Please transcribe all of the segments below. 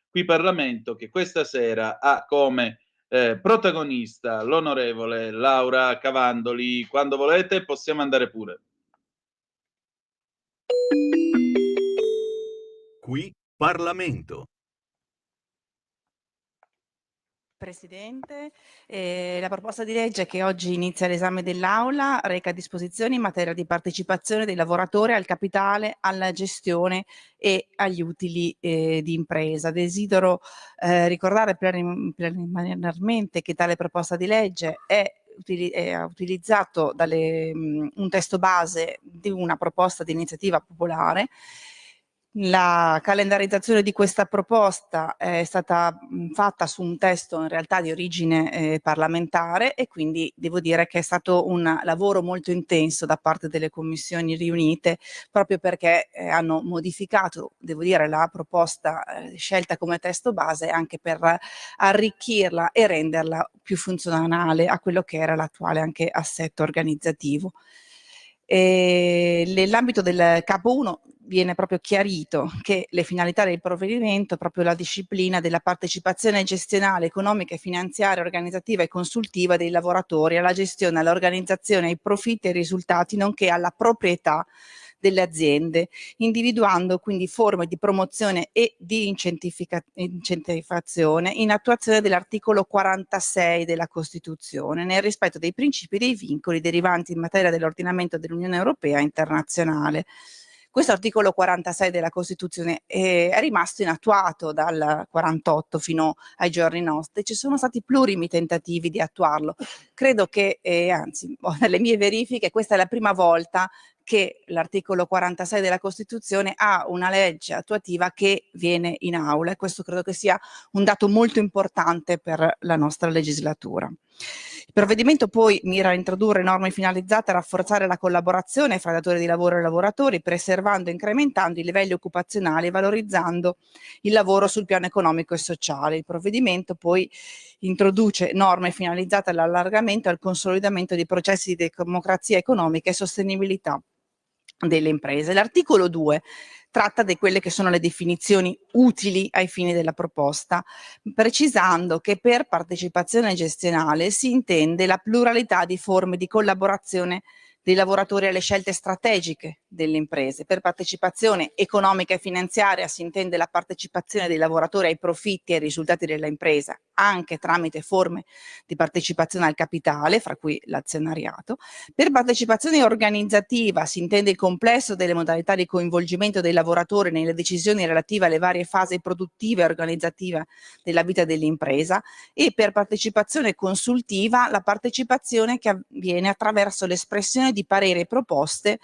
qui Parlamento, che questa sera ha come protagonista l'onorevole Laura Cavandoli. Quando volete possiamo andare pure. Qui Parlamento. Presidente, la proposta di legge che oggi inizia l'esame dell'Aula reca disposizioni in materia di partecipazione dei lavoratori al capitale, alla gestione e agli utili di impresa. Desidero ricordare preliminarmente che tale proposta di legge ha utilizzato un testo base di una proposta di iniziativa popolare. La calendarizzazione di questa proposta è stata fatta su un testo in realtà di origine parlamentare, e quindi devo dire che è stato un lavoro molto intenso da parte delle commissioni riunite, proprio perché hanno modificato, devo dire, la proposta scelta come testo base anche per arricchirla e renderla più funzionale a quello che era l'attuale anche assetto organizzativo. Nell'ambito del capo 1 viene proprio chiarito che le finalità del provvedimento, proprio la disciplina della partecipazione gestionale, economica e finanziaria, organizzativa e consultiva dei lavoratori alla gestione, all'organizzazione, ai profitti e ai risultati, nonché alla proprietà delle aziende, individuando quindi forme di promozione e di incentivazione in attuazione dell'articolo 46 della Costituzione, nel rispetto dei principi e dei vincoli derivanti in materia dell'ordinamento dell'Unione Europea e internazionale. Questo articolo 46 della Costituzione è rimasto inattuato dal 48 fino ai giorni nostri. Ci sono stati plurimi tentativi di attuarlo. Credo che, anzi, nelle mie verifiche, questa è la prima volta che l'articolo 46 della Costituzione ha una legge attuativa che viene in aula, e questo credo che sia un dato molto importante per la nostra legislatura. Il provvedimento poi mira a introdurre norme finalizzate a rafforzare la collaborazione fra datori di lavoro e lavoratori, preservando e incrementando i livelli occupazionali e valorizzando il lavoro sul piano economico e sociale. Il provvedimento poi introduce norme finalizzate all'allargamento e al consolidamento dei processi di democrazia economica e sostenibilità delle imprese. L'articolo 2 tratta di quelle che sono le definizioni utili ai fini della proposta, precisando che per partecipazione gestionale si intende la pluralità di forme di collaborazione dei lavoratori alle scelte strategiche delle imprese. Per partecipazione economica e finanziaria si intende la partecipazione dei lavoratori ai profitti e ai risultati della impresa, anche tramite forme di partecipazione al capitale, fra cui l'azionariato. Per partecipazione organizzativa si intende il complesso delle modalità di coinvolgimento dei lavoratori nelle decisioni relative alle varie fasi produttive e organizzative della vita dell'impresa, e per partecipazione consultiva la partecipazione che avviene attraverso l'espressione di pareri e proposte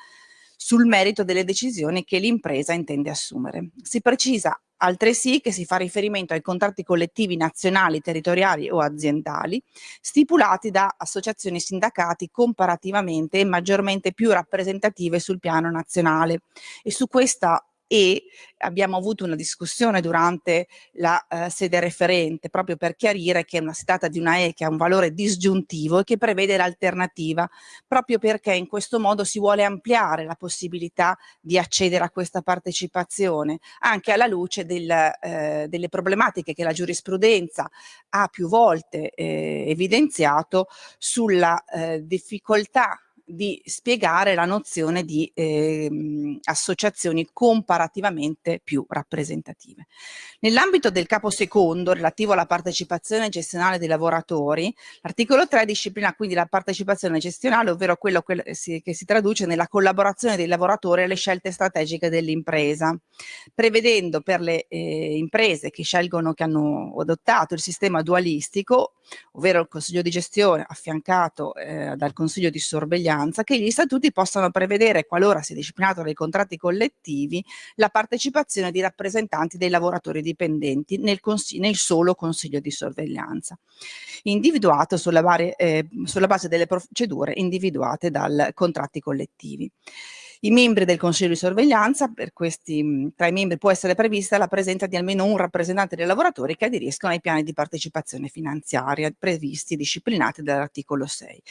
sul merito delle decisioni che l'impresa intende assumere. Si precisa altresì che si fa riferimento ai contratti collettivi nazionali, territoriali o aziendali stipulati da associazioni sindacati comparativamente e maggiormente più rappresentative sul piano nazionale. E su questa abbiamo avuto una discussione durante la sede referente, proprio per chiarire che si tratta di una che ha un valore disgiuntivo e che prevede l'alternativa, proprio perché in questo modo si vuole ampliare la possibilità di accedere a questa partecipazione, anche alla luce delle problematiche che la giurisprudenza ha più volte evidenziato sulla difficoltà di spiegare la nozione di associazioni comparativamente più rappresentative. Nell'ambito del capo secondo, relativo alla partecipazione gestionale dei lavoratori, l'articolo 3 disciplina quindi la partecipazione gestionale, ovvero quello che si traduce nella collaborazione dei lavoratori alle scelte strategiche dell'impresa, prevedendo per le imprese che scelgono, che hanno adottato il sistema dualistico, ovvero il consiglio di gestione affiancato dal consiglio di sorveglianza, che gli statuti possano prevedere, qualora sia disciplinato dai contratti collettivi, la partecipazione di rappresentanti dei lavoratori dipendenti nel solo consiglio di sorveglianza, individuato sulla base delle procedure individuate dai contratti collettivi. I membri del Consiglio di sorveglianza, per questi, tra i membri può essere prevista la presenza di almeno un rappresentante dei lavoratori che aderiscono ai piani di partecipazione finanziaria previsti e disciplinati dall'articolo 6.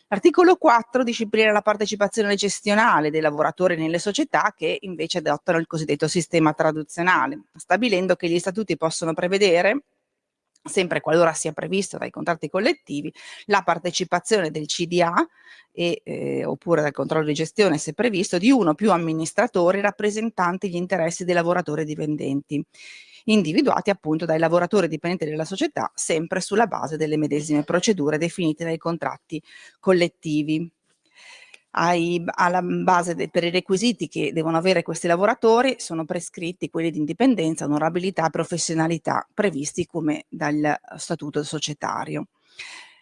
L'articolo 4 disciplina la partecipazione gestionale dei lavoratori nelle società che invece adottano il cosiddetto sistema tradizionale, stabilendo che gli statuti possono prevedere, sempre qualora sia previsto dai contratti collettivi, la partecipazione del CDA oppure dal controllo di gestione, se previsto, di uno o più amministratori rappresentanti gli interessi dei lavoratori dipendenti, individuati appunto dai lavoratori dipendenti della società, sempre sulla base delle medesime procedure definite dai contratti collettivi. Alla base per i requisiti che devono avere questi lavoratori sono prescritti quelli di indipendenza, onorabilità e professionalità previsti come dal statuto societario.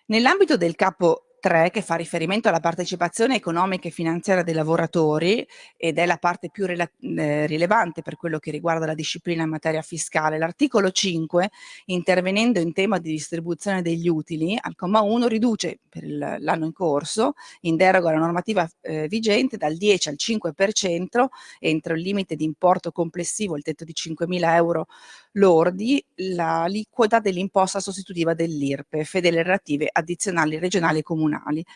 Nell'ambito del capo 3, che fa riferimento alla partecipazione economica e finanziaria dei lavoratori, ed è la parte più rilevante per quello che riguarda la disciplina in materia fiscale, l'articolo 5, intervenendo in tema di distribuzione degli utili, al comma 1 riduce per l'anno in corso, in deroga alla normativa vigente, dal 10 al 5% entro il limite di importo complessivo, il tetto di 5.000 euro lordi, l'aliquota dell'imposta sostitutiva dell'IRPEF e delle relative addizionali regionali e comunali,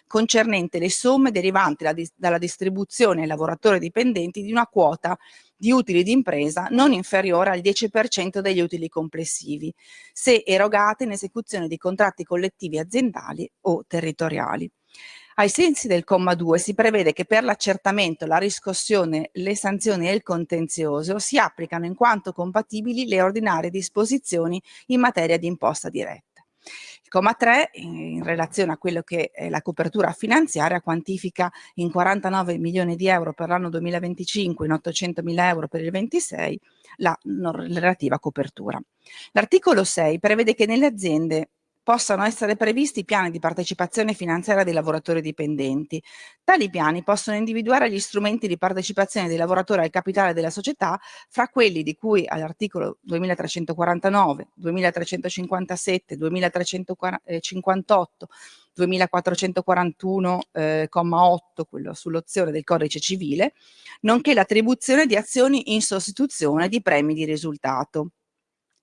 concernente le somme derivanti dalla distribuzione ai lavoratori dipendenti di una quota di utili d'impresa non inferiore al 10% degli utili complessivi, se erogate in esecuzione di contratti collettivi aziendali o territoriali. Ai sensi del comma 2 si prevede che per l'accertamento, la riscossione, le sanzioni e il contenzioso si applicano in quanto compatibili le ordinarie disposizioni in materia di imposta diretta. Il comma 3, in relazione a quello che è la copertura finanziaria, quantifica in 49 milioni di euro per l'anno 2025, in 800 mila euro per il 26, la relativa copertura. L'articolo 6 prevede che nelle aziende possano essere previsti piani di partecipazione finanziaria dei lavoratori dipendenti. Tali piani possono individuare gli strumenti di partecipazione dei lavoratori al capitale della società fra quelli di cui all'articolo 2349, 2357, 2358, 2441, comma 8, quello sull'opzione del codice civile, nonché l'attribuzione di azioni in sostituzione di premi di risultato,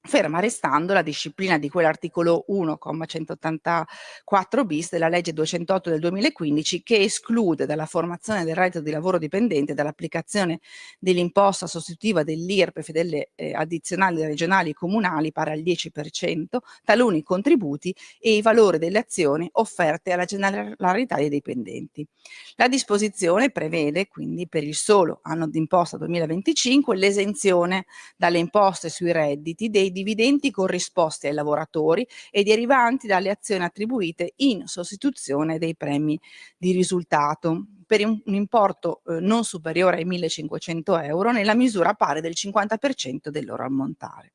ferma restando la disciplina di quell'articolo 1,184 bis della legge 208 del 2015, che esclude dalla formazione del reddito di lavoro dipendente dall'applicazione dell'imposta sostitutiva dell'IRPEF e delle addizionali regionali e comunali pari al 10%, taluni contributi e i valori delle azioni offerte alla generalità dei dipendenti. La disposizione prevede quindi per il solo anno d'imposta 2025 l'esenzione dalle imposte sui redditi dei dividendi corrisposti ai lavoratori e derivanti dalle azioni attribuite in sostituzione dei premi di risultato per un importo non superiore ai 1.500 euro nella misura pari del 50% del loro ammontare.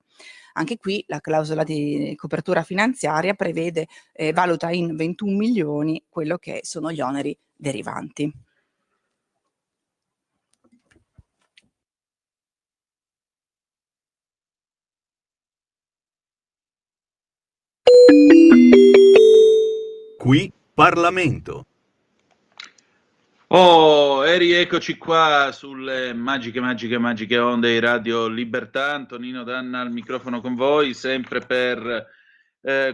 Anche qui la clausola di copertura finanziaria prevede, valuta in 21 milioni quello che sono gli oneri derivanti. Qui Parlamento. Oh, e rieccoci qua sulle magiche onde di Radio Libertà. Antonino Danna al microfono con voi, sempre per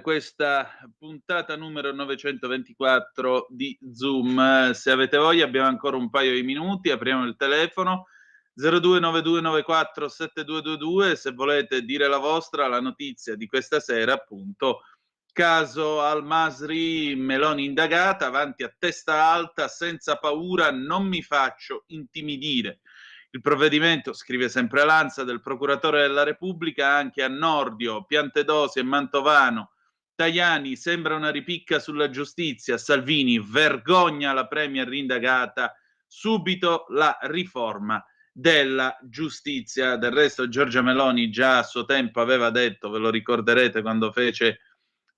questa puntata numero 924 di Zoom. Se avete voglia abbiamo ancora un paio di minuti, apriamo il telefono 0292947222 se volete dire la vostra, la notizia di questa sera, appunto, caso Al-Masri, Meloni indagata, avanti a testa alta, senza paura, non mi faccio intimidire. Il provvedimento, scrive sempre Lanza, del procuratore della Repubblica, anche a Nordio, Piantedosi e Mantovano. Tajani sembra una ripicca sulla giustizia. Salvini, vergogna la premier indagata. Subito la riforma della giustizia. Del resto Giorgia Meloni già a suo tempo aveva detto, ve lo ricorderete, quando fece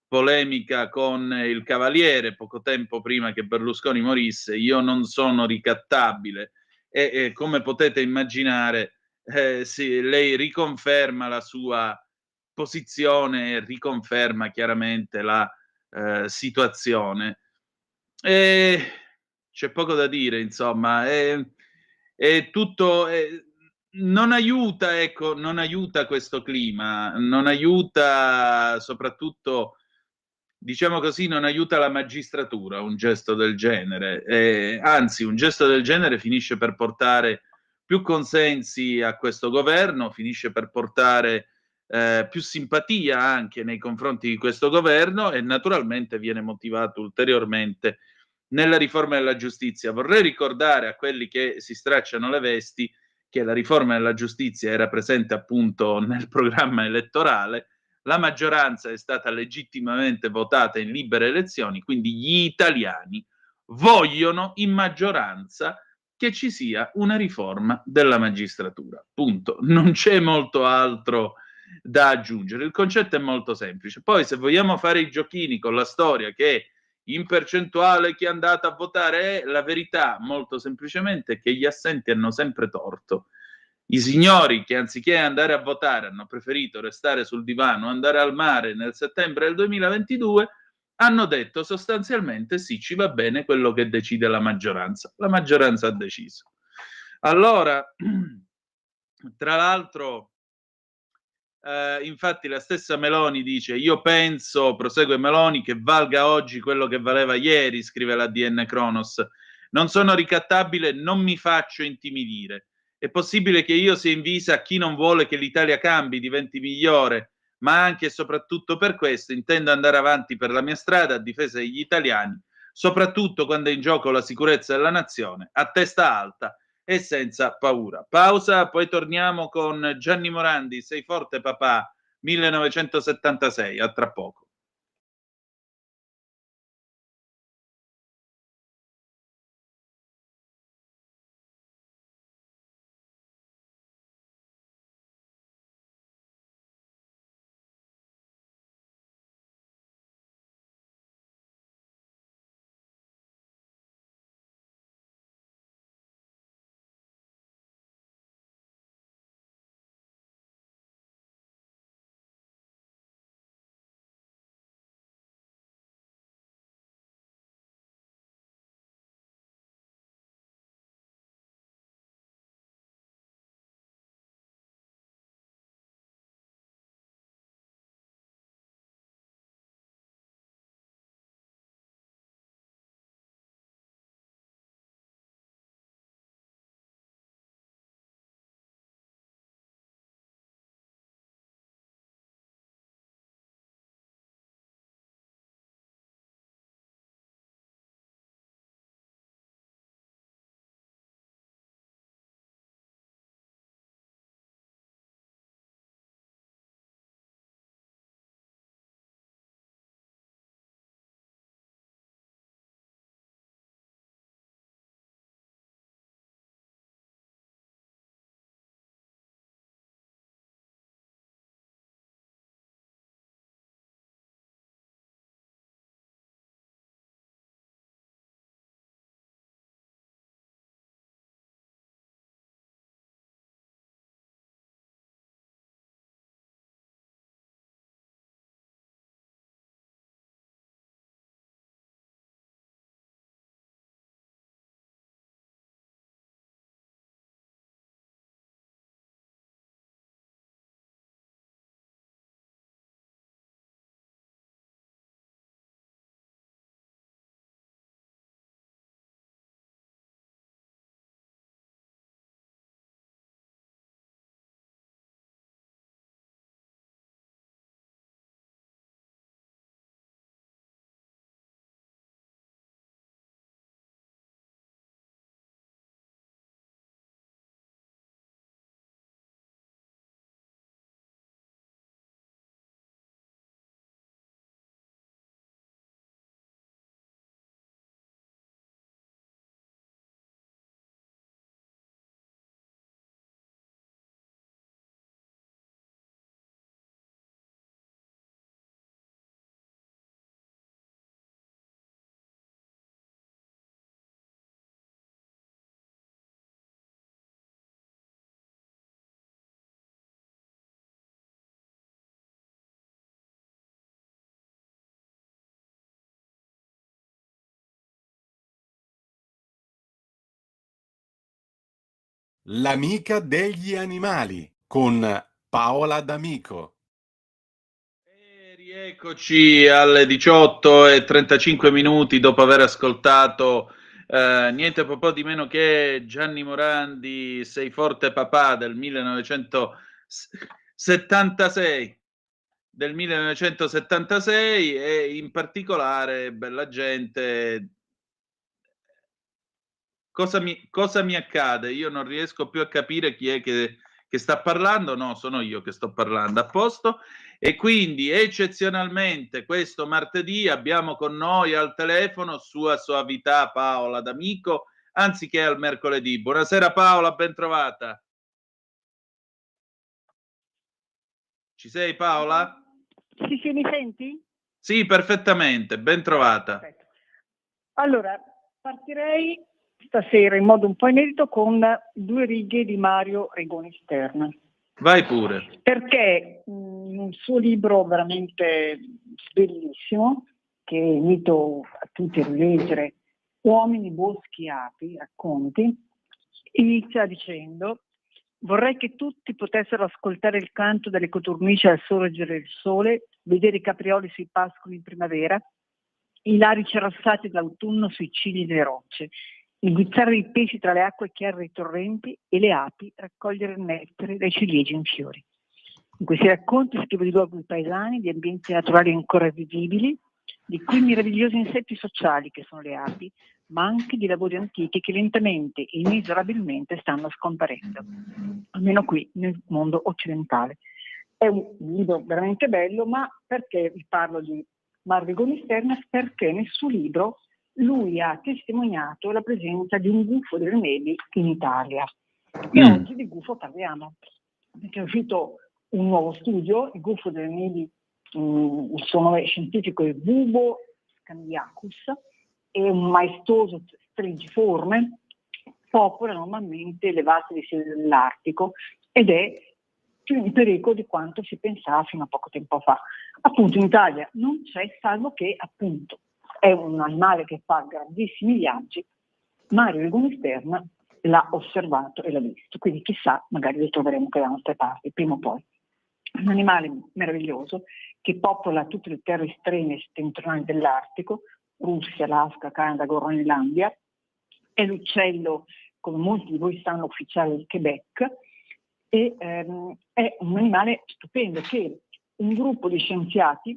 polemica con il Cavaliere poco tempo prima che Berlusconi morisse: io non sono ricattabile. E come potete immaginare, sì, lei riconferma la sua posizione, riconferma chiaramente la situazione. E c'è poco da dire, insomma. è tutto, non aiuta, ecco, non aiuta questo clima, non aiuta soprattutto, diciamo così, non aiuta la magistratura un gesto del genere, anzi un gesto del genere finisce per portare più consensi a questo governo, finisce per portare più simpatia anche nei confronti di questo governo e naturalmente viene motivato ulteriormente nella riforma della giustizia. Vorrei ricordare a quelli che si stracciano le vesti che la riforma della giustizia era presente appunto nel programma elettorale, la maggioranza è stata legittimamente votata in libere elezioni, quindi gli italiani vogliono in maggioranza che ci sia una riforma della magistratura. Punto. Non c'è molto altro da aggiungere. Il concetto è molto semplice. Poi, se vogliamo fare i giochini con la storia che in percentuale chi è andato a votare è la verità, molto semplicemente, che gli assenti hanno sempre torto. I signori che anziché andare a votare hanno preferito restare sul divano, andare al mare nel settembre del 2022, hanno detto sostanzialmente sì, ci va bene quello che decide la maggioranza. La maggioranza ha deciso. Allora, tra l'altro, infatti la stessa Meloni dice, io penso, prosegue Meloni, che valga oggi quello che valeva ieri, scrive la DN Kronos. Non sono ricattabile, non mi faccio intimidire. È possibile che io sia invisa a chi non vuole che l'Italia cambi, diventi migliore, ma anche e soprattutto per questo intendo andare avanti per la mia strada a difesa degli italiani, soprattutto quando è in gioco la sicurezza della nazione, a testa alta e senza paura. Pausa, poi torniamo con Gianni Morandi, Sei forte papà, 1976, a tra poco. L'amica degli animali con Paola D'Amico. E rieccoci alle 18:35 dopo aver ascoltato niente po' di meno che Gianni Morandi, Sei forte papà del 1976 e in particolare Bella gente. Cosa mi accade? Io non riesco più a capire chi è che sta parlando. No, sono io che sto parlando. A posto. E quindi eccezionalmente questo martedì abbiamo con noi al telefono Sua Soavità Paola D'Amico, anziché al mercoledì. Buonasera Paola, ben trovata. Ci sei Paola? Sì, mi senti? Sì, perfettamente, ben trovata. Perfetto. Allora, partirei stasera in modo un po' inedito con 2 righe di Mario Rigoni Stern, Vai pure. perché un suo libro veramente bellissimo, che invito a tutti a rileggere, Uomini, boschi, api, racconti, inizia dicendo: vorrei che tutti potessero ascoltare il canto delle coturnici al sorgere del sole, vedere i caprioli sui pascoli in primavera, i larici arrossati dall'autunno sui cigli delle rocce, il guizzare dei pesci tra le acque chiare dei torrenti e le api raccogliere il nettare dai ciliegi in fiori. In questi racconti scrivo di luoghi paesani, di ambienti naturali ancora vivibili, di quei meravigliosi insetti sociali che sono le api, ma anche di lavori antichi che lentamente e inesorabilmente stanno scomparendo, almeno qui nel mondo occidentale. È un libro veramente bello, ma perché vi parlo di Mario Rigoni Stern? Perché nel suo libro lui ha testimoniato la presenza di un gufo delle nevi in Italia. E oggi di gufo parliamo, perché è uscito un nuovo studio, il gufo delle nevi, il suo nome scientifico è Bubo scandiacus, è un maestoso stringiforme, popola normalmente le vaste visioni dell'Artico ed è più in pericolo di quanto si pensava fino a poco tempo fa. Appunto in Italia non c'è, salvo che appunto è un animale che fa grandissimi viaggi. Mario Rigoni Stern l'ha osservato e l'ha visto, quindi chissà, magari lo troveremo anche da altre parti, prima o poi. Un animale meraviglioso che popola tutte le terre estreme settentrionali dell'Artico, Russia, Alaska, Canada, Groenlandia, è l'uccello, come molti di voi sanno, ufficiale del Quebec, e è un animale stupendo che un gruppo di scienziati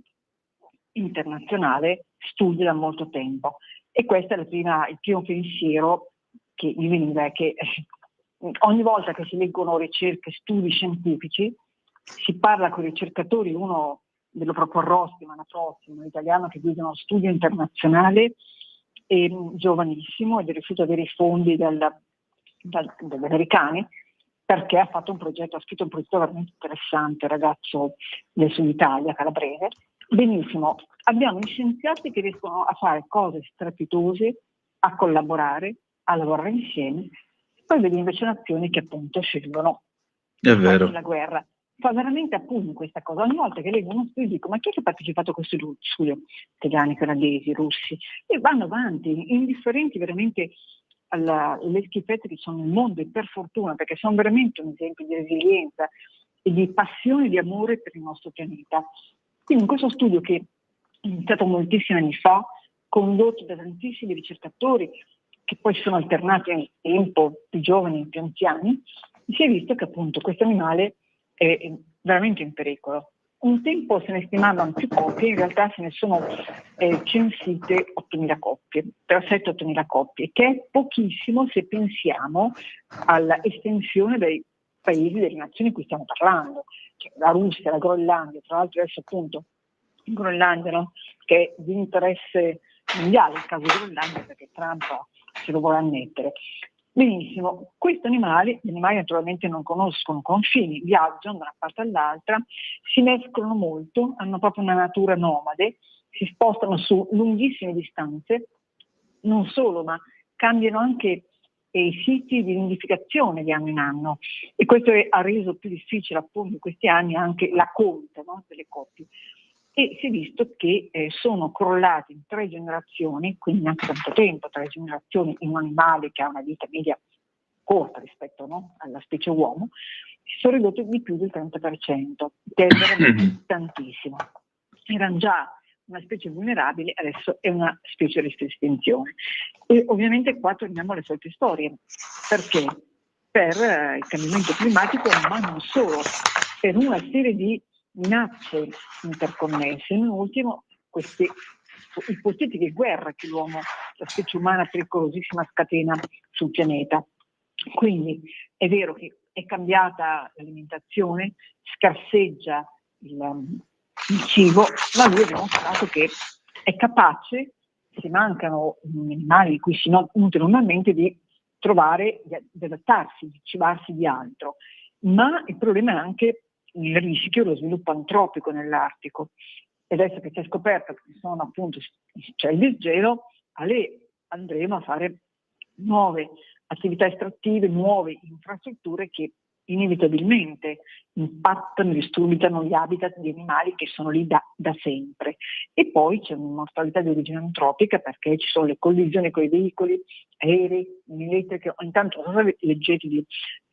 internazionale studia da molto tempo. E questo è il primo pensiero che mi veniva, è che ogni volta che si leggono ricerche, studi scientifici, si parla con i ricercatori, uno ve lo proporrò settimana prossima, un italiano che guida uno studio internazionale, giovanissimo, ed è riuscito ad avere i fondi dagli americani, perché ha scritto un progetto veramente interessante, ragazzo del Sud Italia, calabrese. Benissimo, abbiamo gli scienziati che riescono a fare cose strepitose, a collaborare, a lavorare insieme, poi vedi invece nazioni che appunto scelgono la guerra. Fa veramente appunto questa cosa. Ogni volta che leggo uno studio dico: ma chi è che ha partecipato a questo studio? Italiani, canadesi, russi, e vanno avanti, indifferenti veramente alle schifezze che sono nel mondo, e per fortuna, perché sono veramente un esempio di resilienza e di passione e di amore per il nostro pianeta. Quindi in questo studio, che è iniziato moltissimi anni fa, condotto da tantissimi ricercatori che poi sono alternati nel tempo, più giovani e più anziani, si è visto che appunto questo animale è veramente in pericolo. Un tempo se ne stimavano più coppie, in realtà se ne sono censite 8.000 coppie, tra 7 8.000 coppie, che è pochissimo se pensiamo all'estensione dei paesi, delle nazioni di cui stiamo parlando, cioè la Russia, la Groenlandia, tra l'altro adesso appunto in Groenlandia, no? Che è di interesse mondiale il caso di Groenlandia, perché Trump se lo vuole annettere. Benissimo, questi animali, gli animali naturalmente non conoscono confini, viaggiano da una parte all'altra, si mescolano molto, hanno proprio una natura nomade, si spostano su lunghissime distanze, non solo, ma cambiano anche i siti di nidificazione di anno in anno, e questo ha reso più difficile appunto in questi anni anche la conta, no, delle coppie. E si è visto che sono crollati in 3 generazioni, quindi neanche tanto tempo, 3 generazioni in un animale che ha una vita media corta rispetto, no, alla specie uomo, si sono ridotte di più del 30%, che è veramente tantissimo. Erano già una specie vulnerabile, adesso è una specie a rischio di estinzione. E ovviamente qua torniamo alle solite storie. Perché? Per il cambiamento climatico, ma non solo, per una serie di minacce interconnesse. In ultimo, queste ipotetiche guerre che l'uomo, la specie umana pericolosissima, scatena sul pianeta. Quindi è vero che è cambiata l'alimentazione, scarseggia il cibo, ma lui ha dimostrato che è capace, se mancano animali di cui si nutre normalmente, di trovare, di adattarsi, di cibarsi di altro. Ma il problema è anche il rischio dello sviluppo antropico nell'Artico. E adesso che si è scoperto che sono appunto, c'è il disgelo, andremo a fare nuove attività estrattive, nuove infrastrutture che inevitabilmente impattano, disturbano gli habitat di animali che sono lì da sempre. E poi c'è una mortalità di origine antropica, perché ci sono le collisioni con i veicoli, aerei, elettriche. Intanto leggete di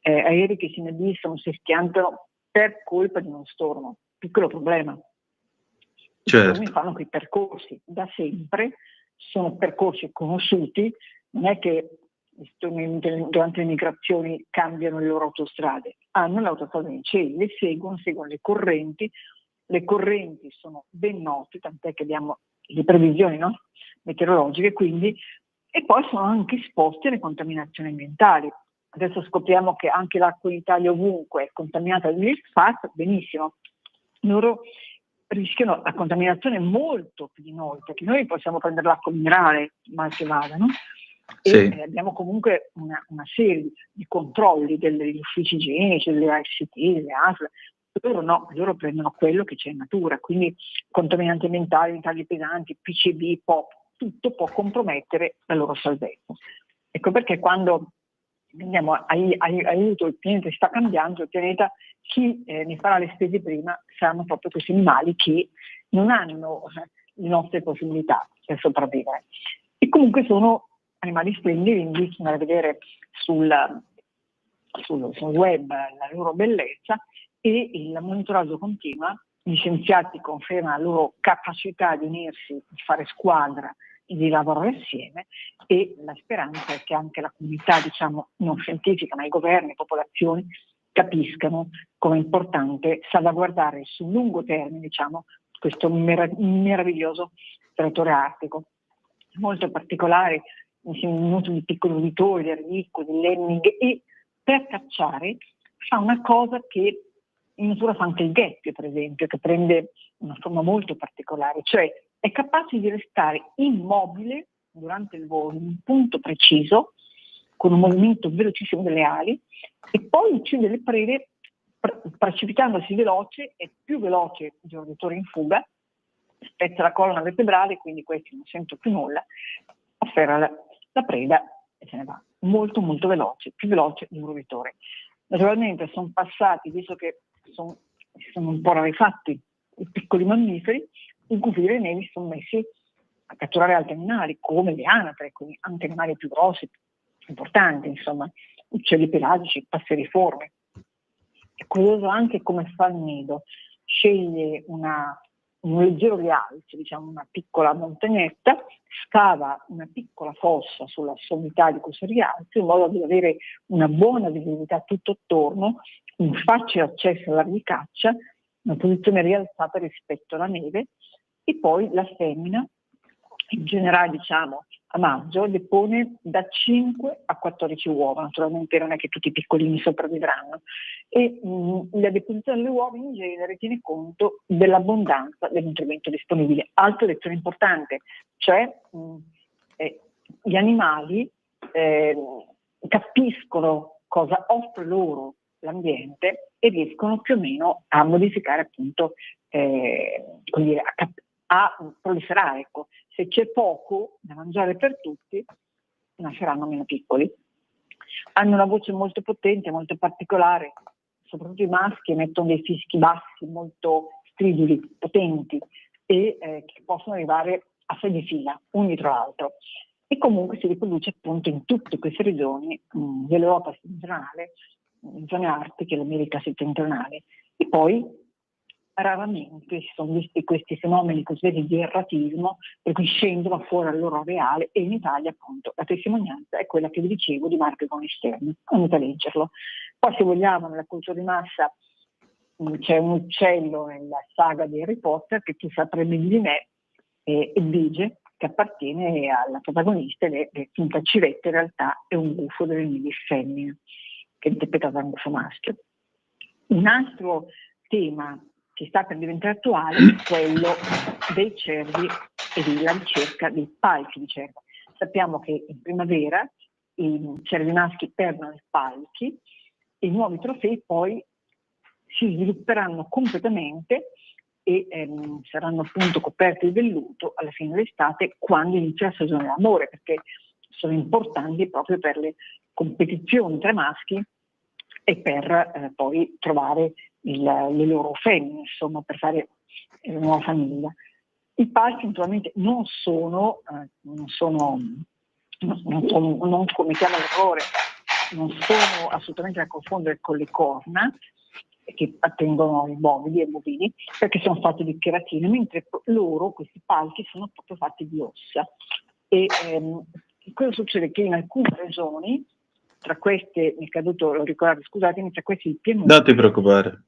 aerei che si inabissano, si schiantano per colpa di uno stormo. Piccolo problema. I stormi fanno quei percorsi da sempre, sono percorsi conosciuti, non è che durante le migrazioni cambiano le loro autostrade, hanno le autostrade nei cieli, le seguono le correnti sono ben note, tant'è che abbiamo le previsioni, no, meteorologiche, quindi, e poi sono anche esposti alle contaminazioni ambientali. Adesso scopriamo che anche l'acqua in Italia ovunque è contaminata dall'ISFAT, benissimo, loro rischiano la contaminazione molto più di noi, perché noi possiamo prendere l'acqua minerale, mal che vada, no? E abbiamo comunque una serie di controlli degli uffici igienici, delle AST, delle ASL. Loro no, loro prendono quello che c'è in natura, quindi contaminanti ambientali, metalli pesanti, PCB, POP, tutto può compromettere la loro salvezza. Ecco perché quando andiamo aiuto, il pianeta sta cambiando, il pianeta, chi ne farà le spese prima saranno proprio questi animali che non hanno le nostre possibilità per sopravvivere. E comunque sono animali splendidi, invito a vedere sul web la loro bellezza, e il monitoraggio continua. Gli scienziati confermano la loro capacità di unirsi, di fare squadra e di lavorare assieme, e la speranza è che anche la comunità, diciamo, non scientifica, ma i governi, le popolazioni capiscano come è importante salvaguardare sul lungo termine, diciamo, questo meraviglioso territorio artico. Molto particolare, un nucleo di piccoli roditori, di ricco, di lemming, e per cacciare fa una cosa che in natura fa anche il gheppio, per esempio, che prende una forma molto particolare, cioè è capace di restare immobile durante il volo in un punto preciso, con un movimento velocissimo delle ali, e poi uccide le prede precipitandosi veloce, è più veloce di un roditore in fuga, spezza la colonna vertebrale, quindi questi non sentono più nulla, afferra la preda e se ne va. Molto molto veloce, più veloce di un roditore. Naturalmente sono passati, visto che sono un po' rarefatti i piccoli mammiferi, i cufieri neri sono messi a catturare altri animali, come le anatre, quindi anche animali più grossi, più importanti, insomma, uccelli pelagici, passeriformi. È curioso anche come fa il nido. Sceglie un leggero rialzo, diciamo una piccola montagnetta, scava una piccola fossa sulla sommità di questo rialzo, in modo da avere una buona visibilità tutto attorno, un facile accesso all'area di caccia, una posizione rialzata rispetto alla neve, e poi la femmina, in generale diciamo a maggio, depone da 5 a 14 uova. Naturalmente non è che tutti i piccolini sopravvivranno, e la deposizione delle uova in genere tiene conto dell'abbondanza del nutrimento disponibile. Altra lezione importante, cioè gli animali capiscono cosa offre loro l'ambiente e riescono più o meno a modificare, appunto, a proliferare. Ecco. Se c'è poco da mangiare per tutti, nasceranno meno piccoli. Hanno una voce molto potente, molto particolare, soprattutto i maschi emettono dei fischi bassi molto striduli, potenti, e che possono arrivare a 6 di fila, uno dietro l'altro. e comunque si riproduce appunto in tutte queste regioni dell'Europa settentrionale, zone artiche, l'America settentrionale, e poi raramente si sono visti questi fenomeni cosiddetti di erratismo, per cui scendono fuori dal loro areale, e in Italia appunto la testimonianza è quella che vi dicevo di Marco Gonistern, andate a leggerlo. Poi se vogliamo nella cultura di massa c'è un uccello nella saga di Harry Potter che tu saprai meglio di me, Edvige, che appartiene alla protagonista, e le civette in realtà è un gufo delle Nili femmine, che è interpretato da un gufo maschio. Un altro tema che sta per diventare attuale è quello dei cervi e della ricerca dei palchi di cervo. Sappiamo che in primavera i cervi maschi perdono i palchi e i nuovi trofei poi si svilupperanno completamente e saranno appunto coperti di velluto alla fine dell'estate, quando inizia la stagione dell'amore, perché sono importanti proprio per le competizioni tra maschi e per poi trovare le loro femmine, insomma, per fare una nuova famiglia. I palchi naturalmente non commettiamo l'errore, non sono assolutamente da confondere con le corna che attengono i bovini e i bovini, perché sono fatti di cheratine, mentre questi palchi sono proprio fatti di ossa. E cosa succede? Che in alcune regioni, tra queste, mi è caduto, l'ho ricordato, scusatemi, tra questi il Piemonte, non ti preoccupare,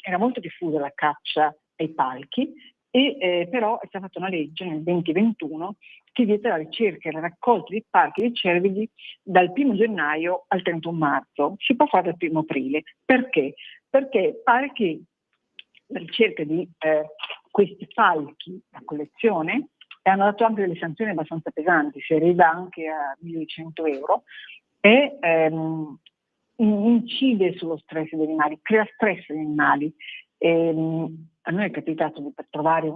era molto diffusa la caccia ai palchi, e però è stata fatta una legge nel 2021 che vieta la ricerca e la raccolta di palchi dei cervi dal 1 gennaio al 31 marzo. Si può fare dal 1 aprile. Perché? Perché pare che la ricerca di questi palchi, la collezione, hanno dato anche delle sanzioni abbastanza pesanti, si arriva anche a 1.100 euro, e incide sullo stress degli animali, crea stress negli animali. A noi è capitato di trovare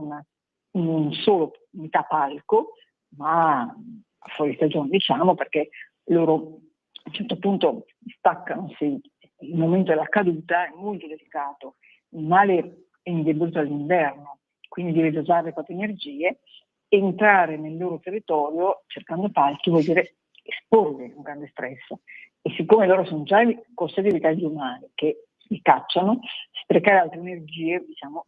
un solo unità palco, ma fuori stagione, diciamo, perché loro a un certo punto staccano, il momento della caduta è molto delicato, l'animale è indebolito all'inverno, quindi deve dosare le proprie energie. Entrare nel loro territorio cercando palchi vuol dire esporli a un grande stress, e siccome loro sono già costretti a evitare gli umani che li cacciano, sprecare altre energie, diciamo,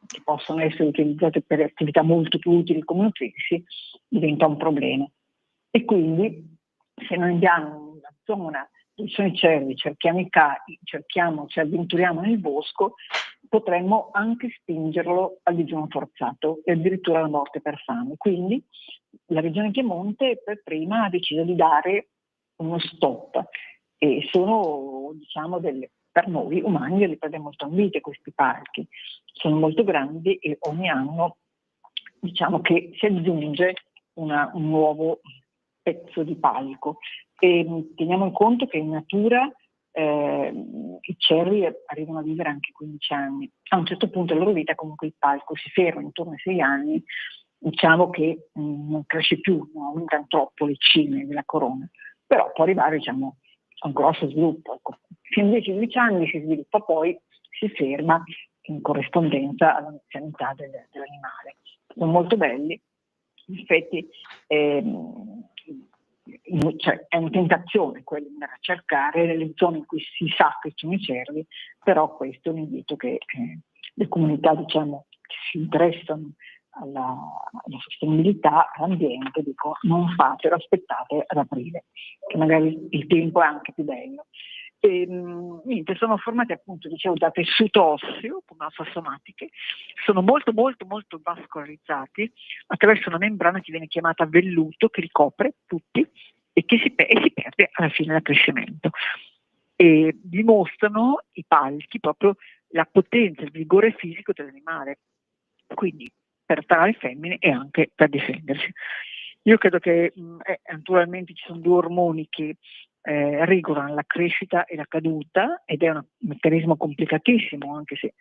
che possono essere utilizzate per attività molto più utili come nutrirsi, diventa un problema. E quindi se noi andiamo nella zona dove sono i cervi, cerchiamo i capi, ci avventuriamo nel bosco, potremmo anche spingerlo al digiuno forzato e addirittura alla morte per fame. Quindi la regione Piemonte per prima ha deciso di dare uno stop, e sono, diciamo, per noi umani delle prede molto ambite questi parchi. Sono molto grandi e ogni anno, diciamo, che si aggiunge un nuovo pezzo di palco. E teniamo in conto che in natura i cervi arrivano a vivere anche 15 anni. A un certo punto della loro vita comunque il palco si ferma intorno ai 6 anni, diciamo che non cresce più, non aumentano troppo le cime della corona, però può arrivare, diciamo, a un grosso sviluppo. Ecco. Fino a 10-12 anni si sviluppa, poi si ferma in corrispondenza all'anzianità dell'animale. Sono molto belli, in effetti cioè, è una tentazione quella di andare a cercare nelle zone in cui si sa che ci sono i cervi, però questo è un invito che le comunità, diciamo, che si interessano alla sostenibilità, all'ambiente, dico, non fatelo, aspettate ad aprile, che magari il tempo è anche più bello. Niente, sono formati appunto, dicevo, da tessuto osseo, come somatiche, sono molto molto molto vascolarizzati attraverso una membrana che viene chiamata velluto, che ricopre tutti e che si perde alla fine del crescimento. E dimostrano i palchi proprio la potenza, il vigore fisico dell'animale, quindi per attrarre le femmine e anche per difendersi. Io credo che naturalmente ci sono 2 ormoni che regolano la crescita e la caduta, ed è un meccanismo complicatissimo, anche se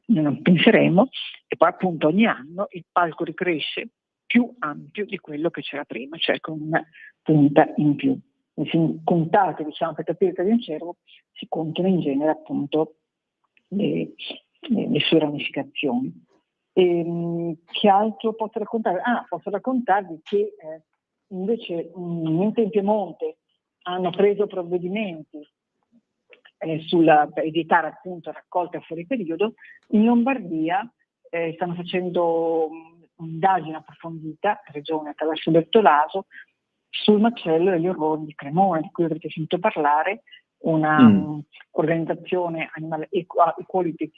non penseremo, e poi appunto ogni anno il palco ricresce più ampio di quello che c'era prima, cioè con una punta in più. Se contate, diciamo, per capire che di un cervo si contano in genere appunto le sue ramificazioni. Che altro posso raccontarvi? Posso raccontarvi che invece mentre in Piemonte hanno preso provvedimenti per evitare appunto raccolte a fuori periodo, in Lombardia stanno facendo un'indagine approfondita, regione attraverso Bertolaso, sul macello degli orrori di Cremona, di cui avrete sentito parlare. Una organizzazione Animal Equality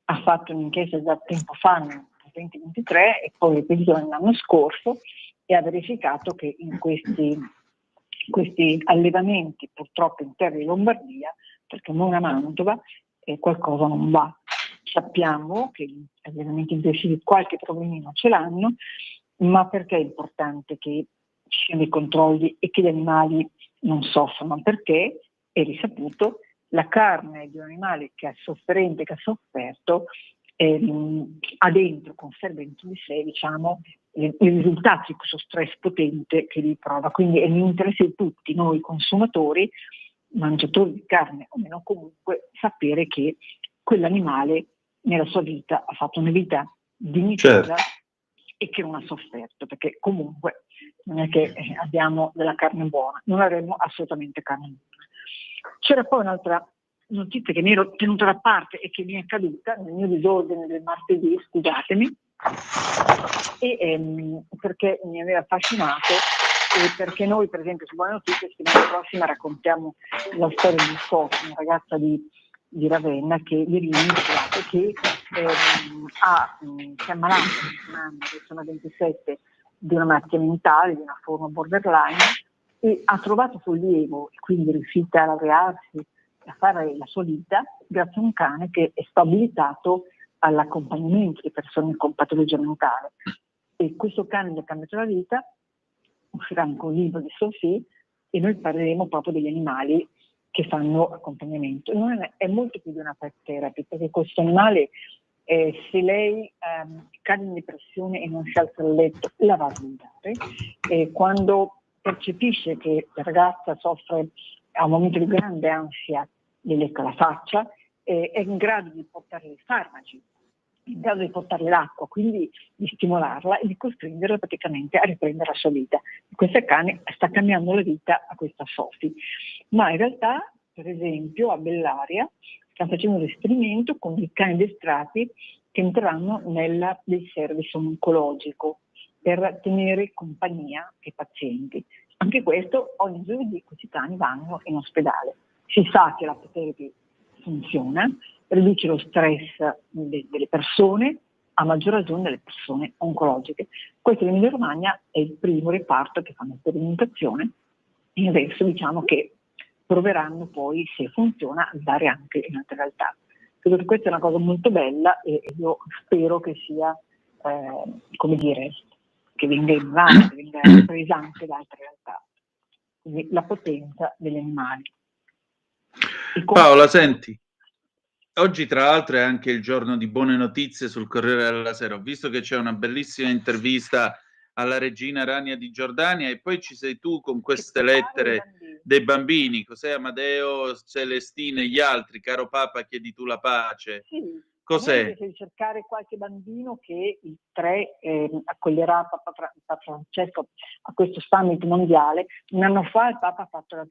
ha fatto un'inchiesta già tempo fa, nel 2023, e poi ripetuto l'anno scorso, e ha verificato che in questi allevamenti, purtroppo interni di Lombardia, perché non a Mantova, qualcosa non va. Sappiamo che gli allevamenti intensivi qualche problemino ce l'hanno, ma perché è importante che ci siano dei controlli e che gli animali non soffrano? Perché è risaputo, la carne di un animale che è sofferente, che ha sofferto, ha dentro, conserva dentro di sé, diciamo, i risultati di questo stress potente che li prova. Quindi è l'interesse di tutti noi consumatori, mangiatori di carne o meno, comunque sapere che quell'animale nella sua vita ha fatto una vita dignitosa, e che non ha sofferto, perché comunque non è che abbiamo della carne buona, non avremo assolutamente carne buona. C'era poi un'altra notizia che mi ero tenuta da parte e che mi è caduta nel mio disordine del martedì, scusatemi, perché mi aveva affascinato, e perché noi per esempio su Buone Notizie settimana prossima raccontiamo la storia di Sofia, una ragazza di Ravenna che ieri mi ha iniziato, che si è ammalata un anno, sono 27, di una malattia mentale, di una forma borderline, e ha trovato sollievo, e quindi è riuscita a laurearsi, a fare la sua vita grazie a un cane che è stabilizzato all'accompagnamento di persone con patologia mentale. E questo cane gli ha cambiato la vita. Uscirà anche un libro di Sophie e noi parleremo proprio degli animali che fanno accompagnamento. È molto più di una pet therapy, perché questo animale, se lei cade in depressione e non si alza dal letto, la va a svuotare. Quando percepisce che la ragazza soffre a un momento di grande ansia, le lecca la faccia, è in grado di portarle i farmaci, in grado di portarle l'acqua, quindi di stimolarla e di costringerla praticamente a riprendere la sua vita. Questo cane sta cambiando la vita a questa Sophie, ma in realtà, per esempio, a Bellaria stanno facendo un esperimento con i cani addestrati che entreranno nel service oncologico per tenere compagnia ai pazienti. Anche questo, ogni giovedì questi cani vanno in ospedale. Si sa che la terapia funziona, riduce lo stress delle persone, a maggior ragione delle persone oncologiche. Questo in Emilia Romagna è il primo reparto che fanno sperimentazione, e adesso diciamo che proveranno poi, se funziona, a dare anche in altre realtà. Credo che questa è una cosa molto bella e io spero che sia, che venga in mano, che venga presa anche da altre realtà. Quindi la potenza degli animali. Paola, senti, oggi tra l'altro è anche il giorno di Buone Notizie sul Corriere della Sera. Ho visto che c'è una bellissima intervista alla regina Rania di Giordania e poi ci sei tu con queste lettere dei bambini. Cos'è Amadeo, Celestine e gli altri? Caro Papa, chiedi tu la pace. Sì. Cos'è? Invece di cercare qualche bambino che il 3 accoglierà Papa Francesco a questo summit mondiale. Un anno fa il Papa ha fatto ha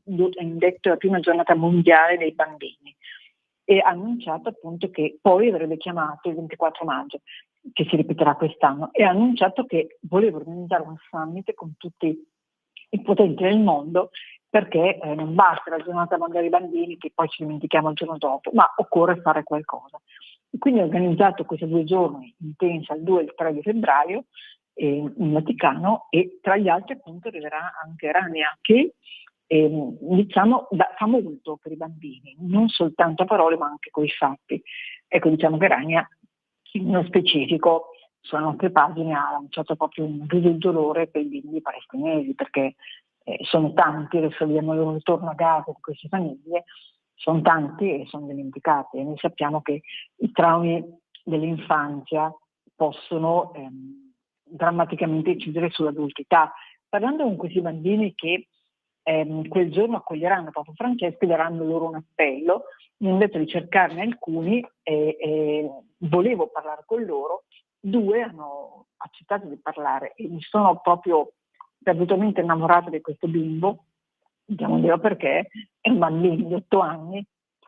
indetto la prima giornata mondiale dei bambini e ha annunciato appunto che poi avrebbe chiamato il 24 maggio, che si ripeterà quest'anno, e ha annunciato che voleva organizzare un summit con tutti i potenti del mondo, perché non basta la giornata mondiale dei bambini che poi ci dimentichiamo il giorno dopo, ma occorre fare qualcosa. E quindi ha organizzato questi 2 giorni intensi, il 2 e il 3 di febbraio, in Vaticano, e tra gli altri appunto arriverà anche Rania, che fa molto per i bambini, non soltanto a parole ma anche con i fatti. Ecco, diciamo che Rania, nello specifico, sulle nostre pagine ha lanciato proprio un grido di dolore per i bimbi palestinesi, perché sono tanti, adesso vediamo il ritorno a casa di queste famiglie, sono tanti e sono dimenticati, e noi sappiamo che i traumi dell'infanzia possono drammaticamente incidere sull'adultità. Parlando con questi bambini che quel giorno accoglieranno Papa Francesco e daranno loro un appello, mi hanno detto di cercarne alcuni, volevo parlare con loro 2 hanno accettato di parlare e mi sono proprio perdutamente innamorata di questo bimbo, diciamo Dio perché è un bambino di 8 anni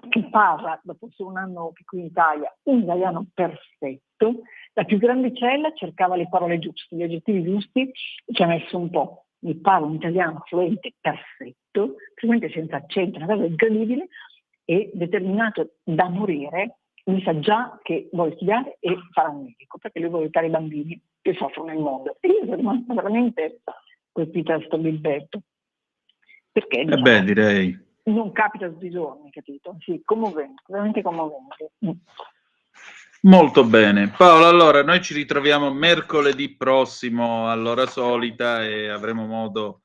che parla, dopo solo un anno che qui in Italia, un italiano perfetto. La più grandicella cercava le parole giuste, gli aggettivi giusti, ci ha messo un po'. Mi parla un italiano fluente, perfetto, praticamente senza accento, una cosa incredibile, e determinato da morire, mi sa già che vuole studiare e farà un medico, perché lui vuole aiutare i bambini che soffrono nel mondo. E io sono rimasta veramente colpita da questo bimbetto, perché diciamo, direi. non capita tutti i giorni, capito? Sì, commovente, veramente commovente. Molto bene. Paola, allora noi ci ritroviamo mercoledì prossimo all'ora solita e avremo modo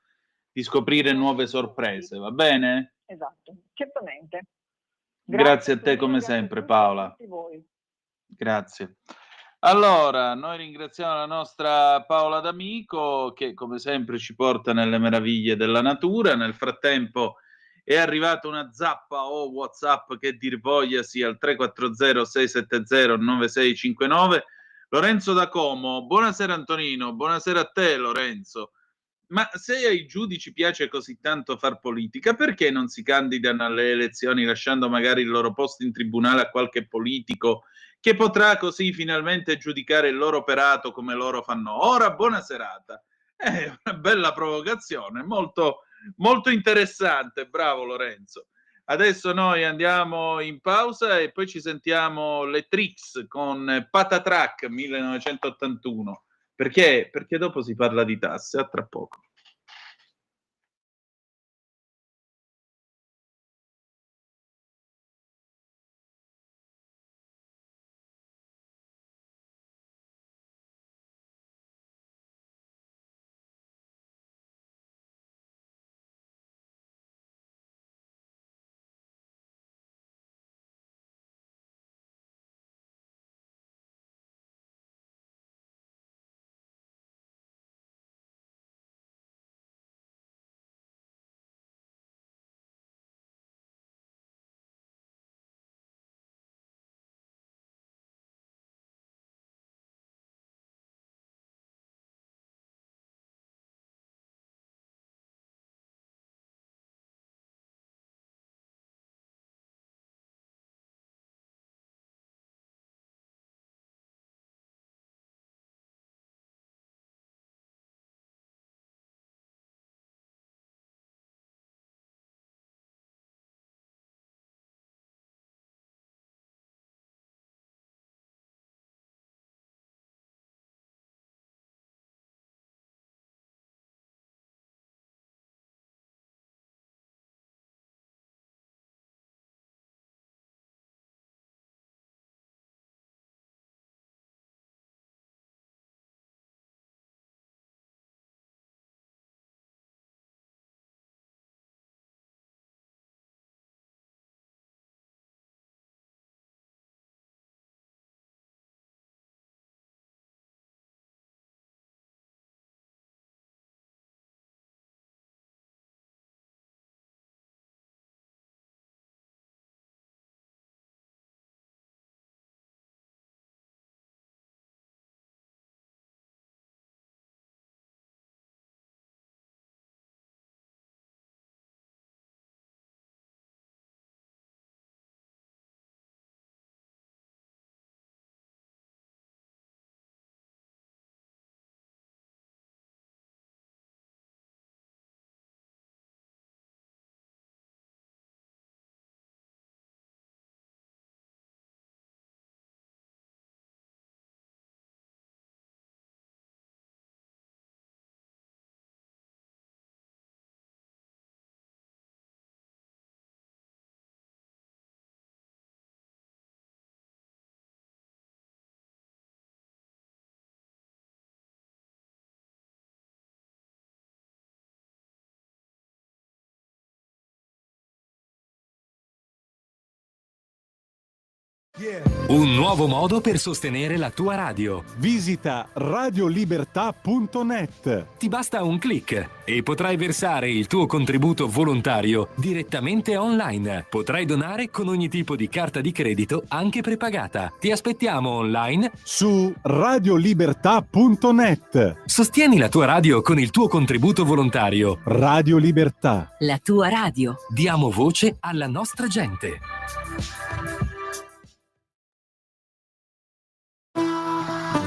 di scoprire nuove sorprese, va bene? Esatto, certamente. Grazie a te Antonino, come grazie a sempre, tutti e a Paola. tutti voi. Grazie. Allora, noi ringraziamo la nostra Paola D'Amico che come sempre ci porta nelle meraviglie della natura. Nel frattempo è arrivata una zappa o WhatsApp che dir voglia sia al 340 670 9659. Lorenzo da Como, buonasera Antonino, buonasera a te Lorenzo. Ma se ai giudici piace così tanto far politica, perché non si candidano alle elezioni lasciando magari il loro posto in tribunale a qualche politico che potrà così finalmente giudicare il loro operato come loro fanno ora? Buona serata. È una bella provocazione, molto, molto interessante. Bravo Lorenzo. Adesso noi andiamo in pausa e poi ci sentiamo le Tricks con Patatrack 1981. Perché? Perché dopo si parla di tasse, a tra poco. Un nuovo modo per sostenere la tua radio. Visita radiolibertà.net. Ti basta un click e potrai versare il tuo contributo volontario direttamente online. Potrai donare con ogni tipo di carta di credito, anche prepagata. Ti aspettiamo online Su radiolibertà.net. Sostieni la tua radio con il tuo contributo volontario. Radio Libertà. La tua radio. Diamo voce alla nostra gente.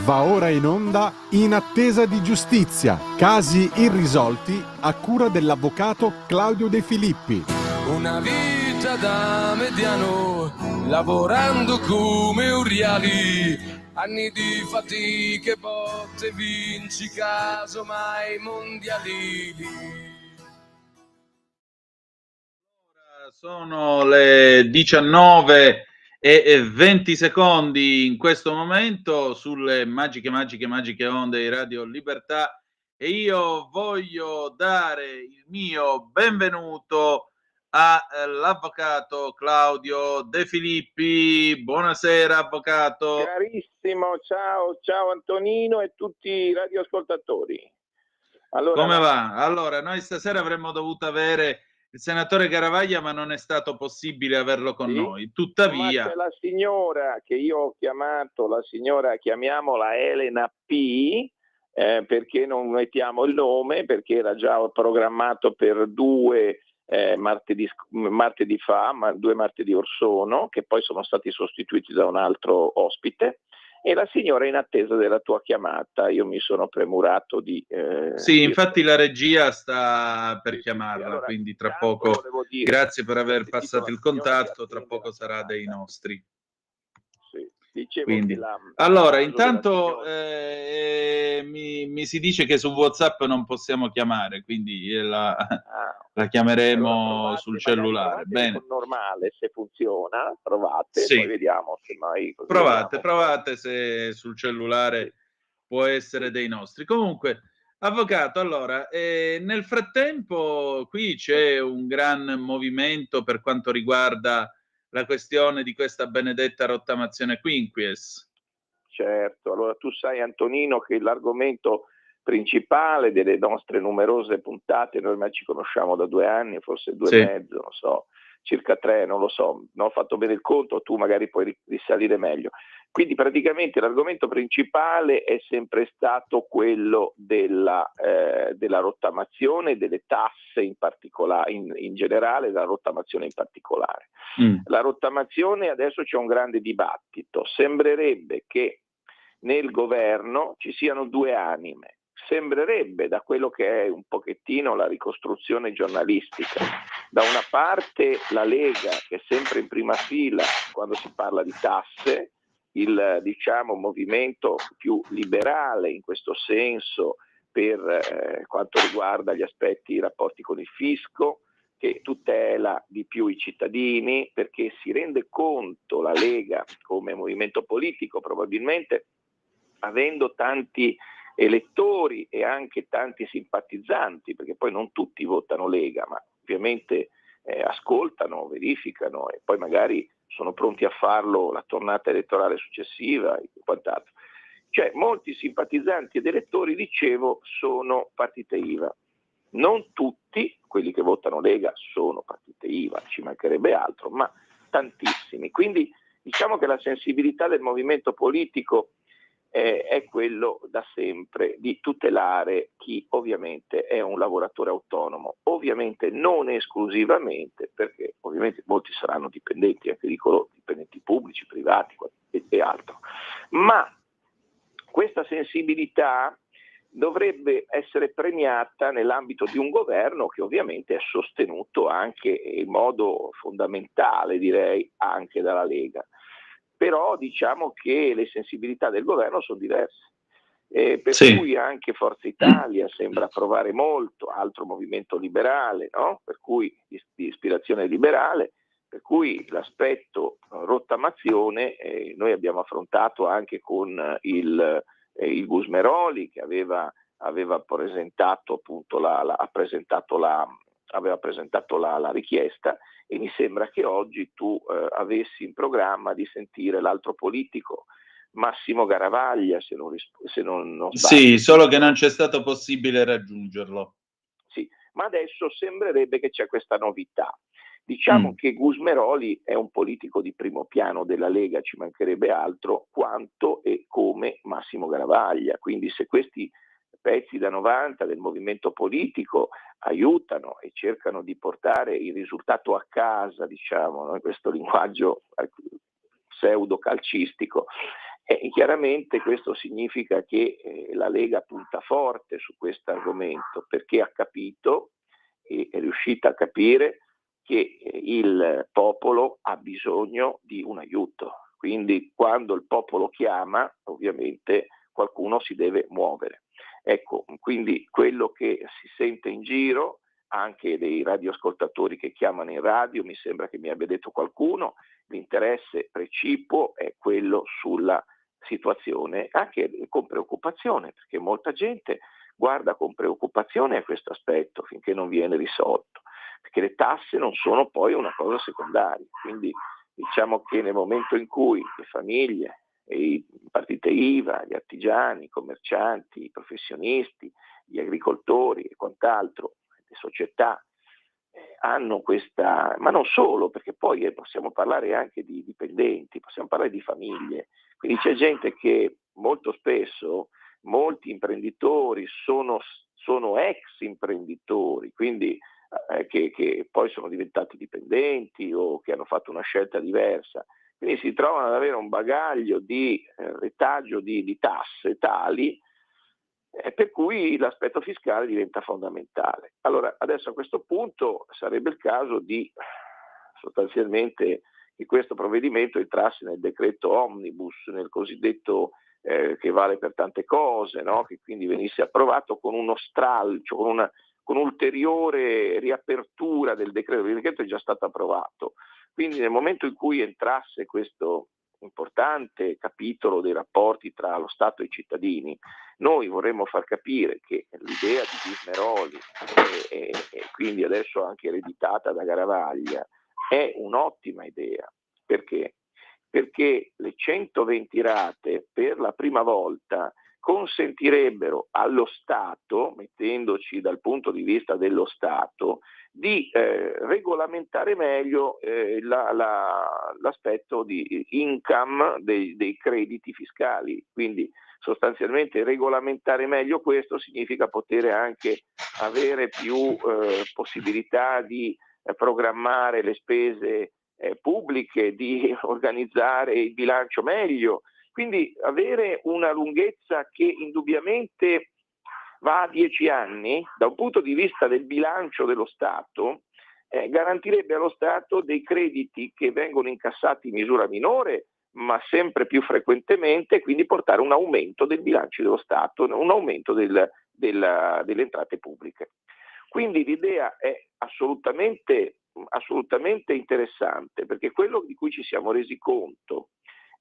Va ora in onda In attesa di giustizia. Casi irrisolti a cura dell'avvocato Claudio De Filippi. Una vita da mediano, lavorando come urriali, anni di fatiche, botte, vinci casomai mondiali. Sono le 19:20 in questo momento sulle magiche onde di Radio Libertà, e io voglio dare il mio benvenuto all'avvocato Claudio De Filippi. Buonasera avvocato. Carissimo, ciao Antonino e tutti i radioascoltatori. Allora, come va? Allora, noi stasera avremmo dovuto avere il senatore Garavaglia, ma non è stato possibile averlo con noi. Tuttavia, ma c'è la signora che io ho chiamato, la signora, chiamiamola Elena P, perché non mettiamo il nome, perché era già programmato per due martedì fa, ma 2 martedì or sono, che poi sono stati sostituiti da un altro ospite. E la signora è in attesa della tua chiamata. Io mi sono premurato di... sì, infatti la regia sta per chiamarla, allora, quindi tra poco, grazie per aver passato il contatto, tra poco sarà dei nostri. Sì, dicevo quindi, che allora, intanto mi si dice che su WhatsApp non possiamo chiamare, quindi la chiameremo allora, sul cellulare. Bene. Normale, se funziona, provate, sì. Poi vediamo se mai... Provate se sul cellulare può essere dei nostri. Comunque, avvocato, allora, nel frattempo qui c'è un gran movimento per quanto riguarda la questione di questa benedetta rottamazione quinquies. Certo, allora tu sai Antonino che l'argomento principale delle nostre numerose puntate, noi ormai ci conosciamo da 2 anni, forse 2 e mezzo, non so, circa 3, non lo so, non ho fatto bene il conto, tu magari puoi risalire meglio. Quindi praticamente l'argomento principale è sempre stato quello della rottamazione, delle tasse in particolare, in generale, della rottamazione in particolare. La rottamazione, adesso c'è un grande dibattito, sembrerebbe che nel governo ci siano 2 anime. Sembrerebbe, da quello che è un pochettino la ricostruzione giornalistica, da una parte la Lega, che è sempre in prima fila quando si parla di tasse, il movimento più liberale in questo senso per quanto riguarda gli aspetti, i rapporti con il fisco, che tutela di più i cittadini, perché si rende conto la Lega come movimento politico, probabilmente avendo tanti elettori e anche tanti simpatizzanti, perché poi non tutti votano Lega, ma ovviamente ascoltano, verificano e poi magari sono pronti a farlo la tornata elettorale successiva e quant'altro. Cioè molti simpatizzanti ed elettori, dicevo, sono partite IVA. Non tutti quelli che votano Lega sono partite IVA, ci mancherebbe altro, ma tantissimi. Quindi diciamo che la sensibilità del movimento politico è quello da sempre di tutelare chi ovviamente è un lavoratore autonomo, ovviamente non esclusivamente, perché ovviamente molti saranno dipendenti, anche dico dipendenti pubblici, privati e altro, ma questa sensibilità dovrebbe essere premiata nell'ambito di un governo che ovviamente è sostenuto anche in modo fondamentale, direi, anche dalla Lega. Però diciamo che le sensibilità del governo sono diverse, per cui anche Forza Italia sembra approvare molto, altro movimento liberale, no? Per cui di ispirazione liberale, per cui l'aspetto rottamazione noi abbiamo affrontato anche con il Gusmeroli, che aveva presentato appunto ha presentato aveva presentato la richiesta, e mi sembra che oggi tu avessi in programma di sentire l'altro politico, Massimo Garavaglia, se non sbaglio. Sì, solo che non c'è stato possibile raggiungerlo. Sì, ma adesso sembrerebbe che c'è questa novità. Diciamo che Gusmeroli è un politico di primo piano della Lega, ci mancherebbe altro, quanto e come Massimo Garavaglia. Quindi se questi pezzi da 90 del movimento politico aiutano e cercano di portare il risultato a casa, diciamo, no? Questo linguaggio pseudo calcistico, chiaramente questo significa che la Lega punta forte su questo argomento, perché ha capito e è riuscita a capire che il popolo ha bisogno di un aiuto. Quindi quando il popolo chiama, ovviamente qualcuno si deve muovere. Ecco, quindi quello che si sente in giro, anche dei radioascoltatori che chiamano in radio, mi sembra che mi abbia detto qualcuno, l'interesse precipuo è quello sulla situazione, anche con preoccupazione, perché molta gente guarda con preoccupazione a questo aspetto finché non viene risolto, perché le tasse non sono poi una cosa secondaria. Quindi diciamo che nel momento in cui le famiglie, i partite IVA, gli artigiani, i commercianti, i professionisti, gli agricoltori e quant'altro, le società hanno questa, ma non solo, perché poi possiamo parlare anche di dipendenti, possiamo parlare di famiglie, quindi c'è gente che molto spesso, molti imprenditori sono ex imprenditori, quindi che poi sono diventati dipendenti o che hanno fatto una scelta diversa. Quindi si trovano ad avere un bagaglio di retaggio di tasse tali per cui l'aspetto fiscale diventa fondamentale. Allora, adesso a questo punto sarebbe il caso di sostanzialmente che questo provvedimento entrasse nel decreto omnibus, nel cosiddetto che vale per tante cose, no? Che quindi venisse approvato con uno stralcio, con un'ulteriore riapertura del decreto. Il decreto è già stato approvato. Quindi nel momento in cui entrasse questo importante capitolo dei rapporti tra lo Stato e i cittadini, noi vorremmo far capire che l'idea di Gusmeroli e quindi adesso anche ereditata da Garavaglia è un'ottima idea. Perché? Perché le 120 rate per la prima volta consentirebbero allo Stato, mettendoci dal punto di vista dello Stato, di regolamentare meglio l'aspetto di income dei crediti fiscali. Quindi sostanzialmente regolamentare meglio questo significa poter anche avere più possibilità di programmare le spese pubbliche, di organizzare il bilancio meglio. Quindi avere una lunghezza che indubbiamente va a 10 anni, da un punto di vista del bilancio dello Stato, garantirebbe allo Stato dei crediti che vengono incassati in misura minore, ma sempre più frequentemente, quindi portare un aumento del bilancio dello Stato, un aumento delle entrate pubbliche. Quindi l'idea è assolutamente interessante, perché quello di cui ci siamo resi conto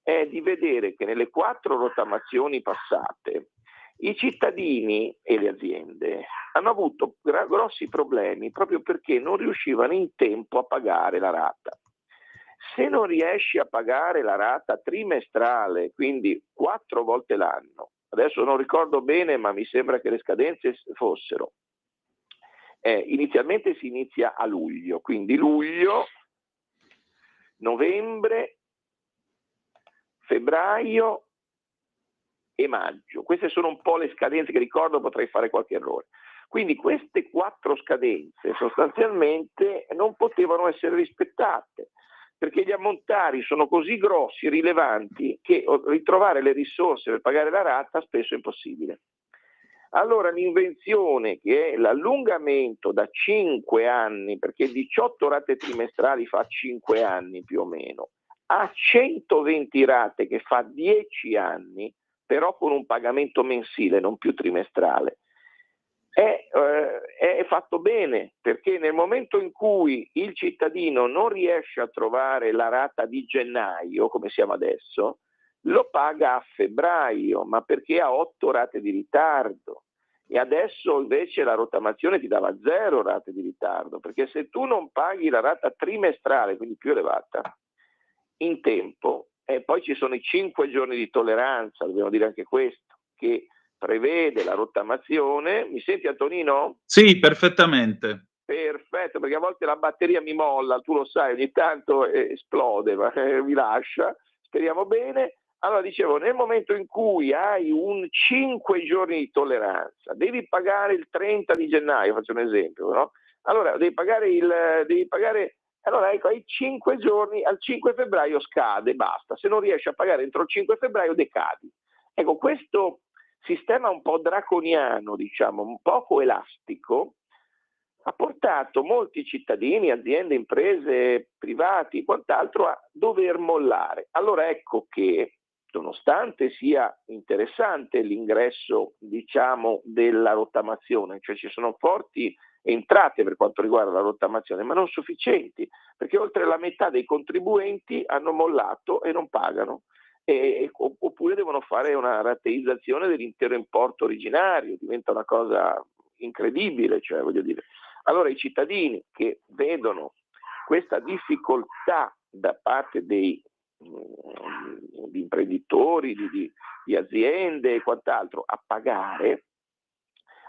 è di vedere che nelle 4 rottamazioni passate i cittadini e le aziende hanno avuto grossi problemi proprio perché non riuscivano in tempo a pagare la rata. Se non riesci a pagare la rata trimestrale, quindi 4 volte l'anno, adesso non ricordo bene, ma mi sembra che le scadenze fossero inizialmente si inizia a luglio, quindi luglio, novembre, febbraio e maggio. Queste sono un po' le scadenze che ricordo, potrei fare qualche errore. Quindi queste 4 scadenze sostanzialmente non potevano essere rispettate, perché gli ammontari sono così grossi, rilevanti, che ritrovare le risorse per pagare la rata spesso è impossibile. Allora l'invenzione, che è l'allungamento da 5 anni, perché 18 rate trimestrali fa 5 anni più o meno, a 120 rate che fa 10 anni, però con un pagamento mensile, non più trimestrale, è fatto bene, perché nel momento in cui il cittadino non riesce a trovare la rata di gennaio, come siamo adesso, lo paga a febbraio, ma perché ha 8 rate di ritardo. e adesso invece la rottamazione ti dava 0 rate di ritardo, perché se tu non paghi la rata trimestrale, quindi più elevata, in tempo, e poi ci sono i 5 giorni di tolleranza, dobbiamo dire anche questo, che prevede la rottamazione. Mi senti, Antonino? Sì, perfettamente. Perfetto, perché a volte la batteria mi molla, tu lo sai, ogni tanto esplode, ma mi lascia, speriamo bene. Allora dicevo, nel momento in cui hai un 5 giorni di tolleranza, devi pagare il 30 di gennaio, faccio un esempio, no? Allora devi pagare, allora ecco, hai 5 giorni, al 5 febbraio scade, basta. Se non riesci a pagare entro il 5 febbraio decadi. Ecco, questo sistema un po' draconiano, diciamo, un poco elastico, ha portato molti cittadini, aziende, imprese, privati e quant'altro a dover mollare. Allora ecco che, nonostante sia interessante l'ingresso, diciamo, della rottamazione, cioè ci sono forti entrate per quanto riguarda la rottamazione, ma non sufficienti, perché oltre la metà dei contribuenti hanno mollato e non pagano, oppure devono fare una rateizzazione dell'intero importo originario, diventa una cosa incredibile, cioè voglio dire. Allora i cittadini che vedono questa difficoltà da parte di imprenditori, di aziende e quant'altro a pagare,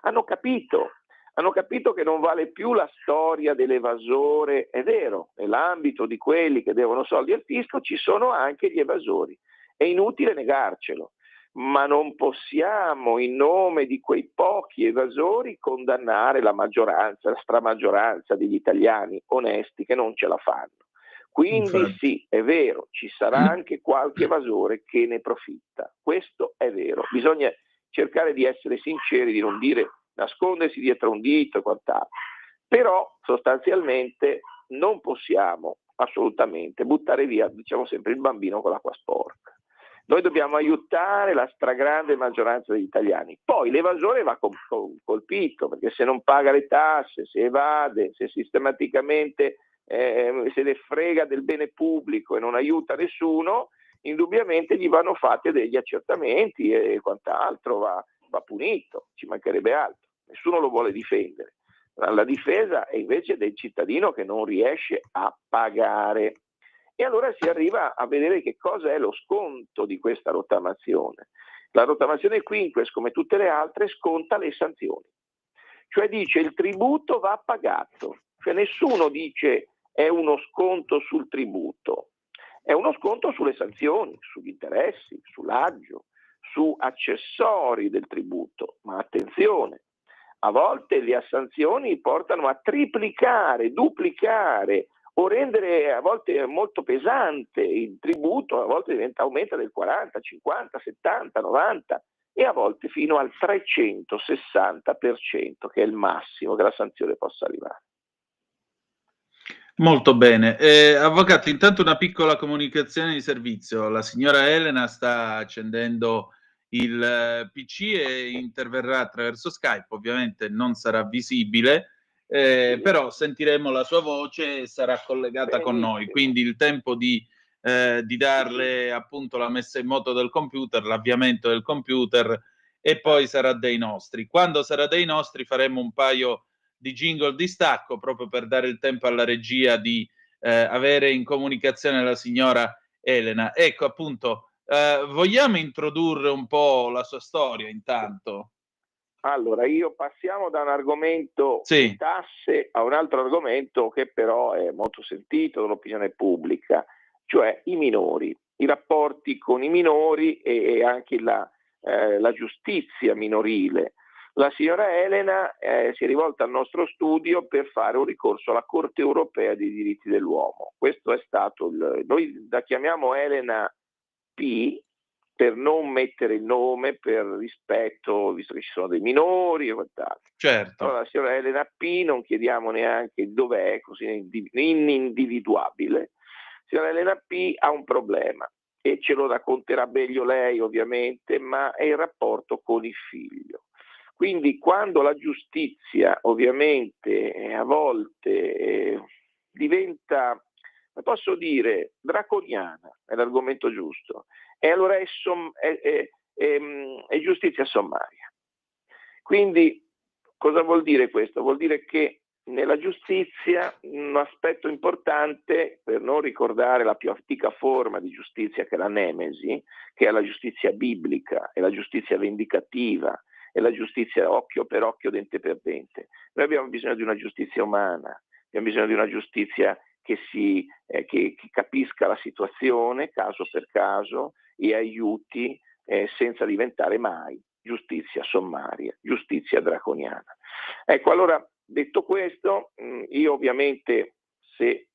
hanno capito che non vale più la storia dell'evasore. È vero, nell'ambito di quelli che devono soldi al fisco ci sono anche gli evasori, è inutile negarcelo, ma non possiamo in nome di quei pochi evasori condannare la maggioranza, la stramaggioranza degli italiani onesti che non ce la fanno. Quindi Infatti. sì, è vero, ci sarà anche qualche evasore che ne profitta, questo è vero, bisogna cercare di essere sinceri, di non dire nascondersi dietro un dito e quant'altro, però sostanzialmente non possiamo assolutamente buttare via, diciamo sempre, il bambino con l'acqua sporca. Noi dobbiamo aiutare la stragrande maggioranza degli italiani. Poi l'evasore va colpito, perché se non paga le tasse, se evade, se sistematicamente se ne frega del bene pubblico e non aiuta nessuno, indubbiamente gli vanno fatti degli accertamenti e quant'altro, va punito, ci mancherebbe altro. Nessuno lo vuole difendere. La difesa è invece del cittadino che non riesce a pagare. E allora si arriva a vedere che cosa è lo sconto di questa rottamazione. La rottamazione quinques, come tutte le altre, sconta le sanzioni. Cioè dice il tributo va pagato. Cioè nessuno dice è uno sconto sul tributo. È uno sconto sulle sanzioni, sugli interessi, sull'aggio, su accessori del tributo. Ma attenzione, a volte le sanzioni portano a triplicare, duplicare o rendere a volte molto pesante il tributo, a volte aumenta del 40, 50, 70, 90 e a volte fino al 360%, che è il massimo che la sanzione possa arrivare. Molto bene. Avvocato, intanto una piccola comunicazione di servizio. La signora Elena sta accendendo il PC e interverrà attraverso Skype, ovviamente non sarà visibile, però sentiremo la sua voce e sarà collegata con noi, quindi il tempo di darle appunto la messa in moto del computer, l'avviamento del computer e poi sarà dei nostri. Quando sarà dei nostri faremo un paio di jingle di stacco proprio per dare il tempo alla regia di avere in comunicazione la signora Elena. Ecco, appunto, vogliamo introdurre un po' la sua storia intanto? Allora, passiamo da un argomento Sì. di tasse a un altro argomento che però è molto sentito dall'opinione pubblica, cioè i minori, i rapporti con i minori e anche la giustizia minorile. La signora Elena si è rivolta al nostro studio per fare un ricorso alla Corte Europea dei Diritti dell'Uomo. Questo è stato noi la chiamiamo Elena P, per non mettere il nome, per rispetto, visto che ci sono dei minori e quant'altro. Certo. Allora la signora Elena P, non chiediamo neanche dov'è, così inindividuabile. La signora Elena P ha un problema e ce lo racconterà meglio lei ovviamente, ma è il rapporto con il figlio. Quindi quando la giustizia ovviamente a volte diventa, posso dire, draconiana, è l'argomento giusto, e allora è giustizia sommaria. Quindi cosa vuol dire questo? Vuol dire che nella giustizia un aspetto importante, per non ricordare la più antica forma di giustizia che è la nemesi, che è la giustizia biblica, è la giustizia vendicativa, è la giustizia occhio per occhio, dente per dente. Noi abbiamo bisogno di una giustizia umana, abbiamo bisogno di una giustizia che capisca la situazione caso per caso e aiuti senza diventare mai giustizia sommaria, giustizia draconiana. Ecco, allora, detto questo, io ovviamente, se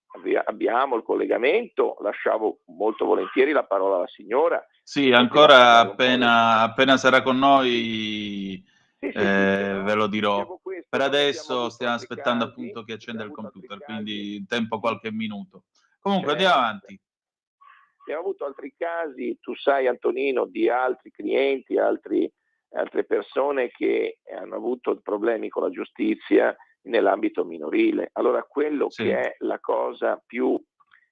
abbiamo il collegamento, lasciavo molto volentieri la parola alla signora. Sì, ancora appena sarà con noi, ve lo dirò. Per adesso stiamo aspettando appunto che accenda il computer, quindi tempo qualche minuto. Comunque andiamo avanti. Abbiamo avuto altri casi, tu sai Antonino, di altri clienti, altre persone che hanno avuto problemi con la giustizia nell'ambito minorile. Allora quello che è la cosa più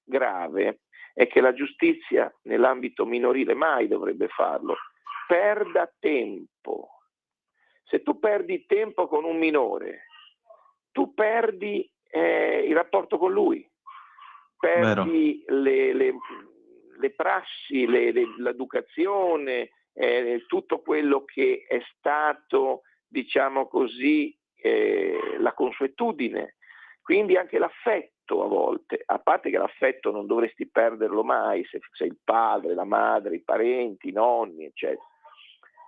grave è che la giustizia nell'ambito minorile mai dovrebbe farlo, perda tempo. Se tu perdi tempo con un minore, tu perdi il rapporto con lui, perdi le prassi, l'educazione, tutto quello che è stato, diciamo così, la consuetudine, quindi anche l'affetto a volte, a parte che l'affetto non dovresti perderlo mai se sei il padre, la madre, i parenti, i nonni, eccetera,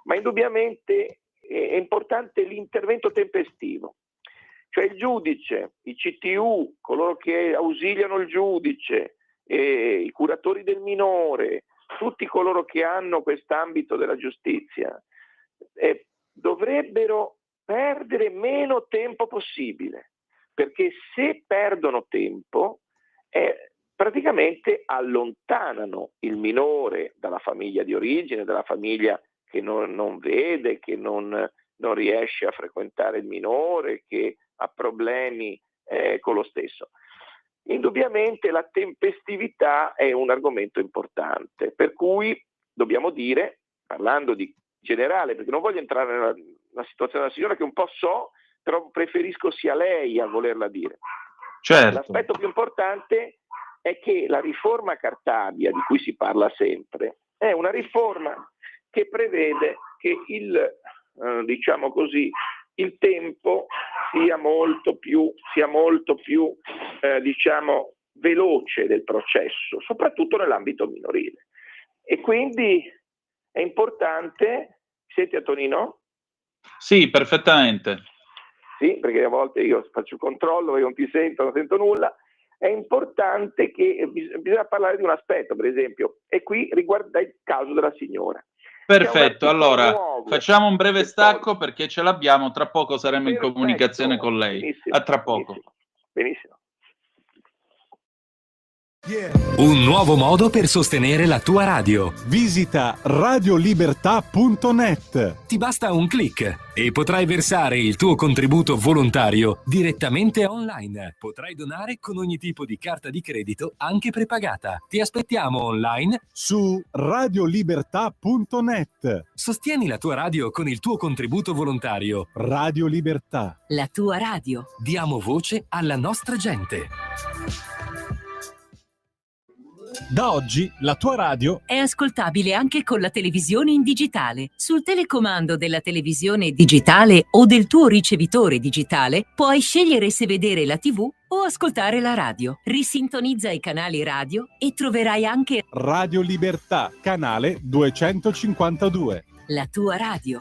ma indubbiamente è importante l'intervento tempestivo, cioè il giudice, i CTU, coloro che ausiliano il giudice, i curatori del minore, tutti coloro che hanno quest'ambito della giustizia, dovrebbero perdere meno tempo possibile, perché se perdono tempo praticamente allontanano il minore dalla famiglia di origine, dalla famiglia che non vede, che non riesce a frequentare il minore, che ha problemi con lo stesso. Indubbiamente la tempestività è un argomento importante, per cui dobbiamo dire, parlando di generale, perché non voglio entrare nella situazione della signora che un po' so, però preferisco sia lei a volerla dire. Certo. L'aspetto più importante è che la riforma Cartabia, di cui si parla sempre, è una riforma che prevede che diciamo così, il tempo sia molto più diciamo veloce del processo, soprattutto nell'ambito minorile. E quindi è importante, senti Antonino? Sì, perfettamente. Sì, perché a volte io faccio il controllo e non ti sento, non sento nulla. È importante che bisogna parlare di un aspetto, per esempio, e qui riguarda il caso della signora. Perfetto, allora facciamo un breve stacco perché ce l'abbiamo, tra poco saremo in comunicazione con lei. Benissimo, a tra poco. Benissimo. Un nuovo modo per sostenere la tua radio. Visita radiolibertà.net. Ti basta un click e potrai versare il tuo contributo volontario direttamente online. Potrai donare con ogni tipo di carta di credito, anche prepagata. Ti aspettiamo online su radiolibertà.net. Sostieni la tua radio con il tuo contributo volontario. Radio Libertà. La tua radio. Diamo voce alla nostra gente. Da oggi la tua radio è ascoltabile anche con la televisione in digitale. Sul telecomando della televisione digitale o del tuo ricevitore digitale puoi scegliere se vedere la TV o ascoltare la radio. Risintonizza i canali radio e troverai anche Radio Libertà, canale 252. La tua radio.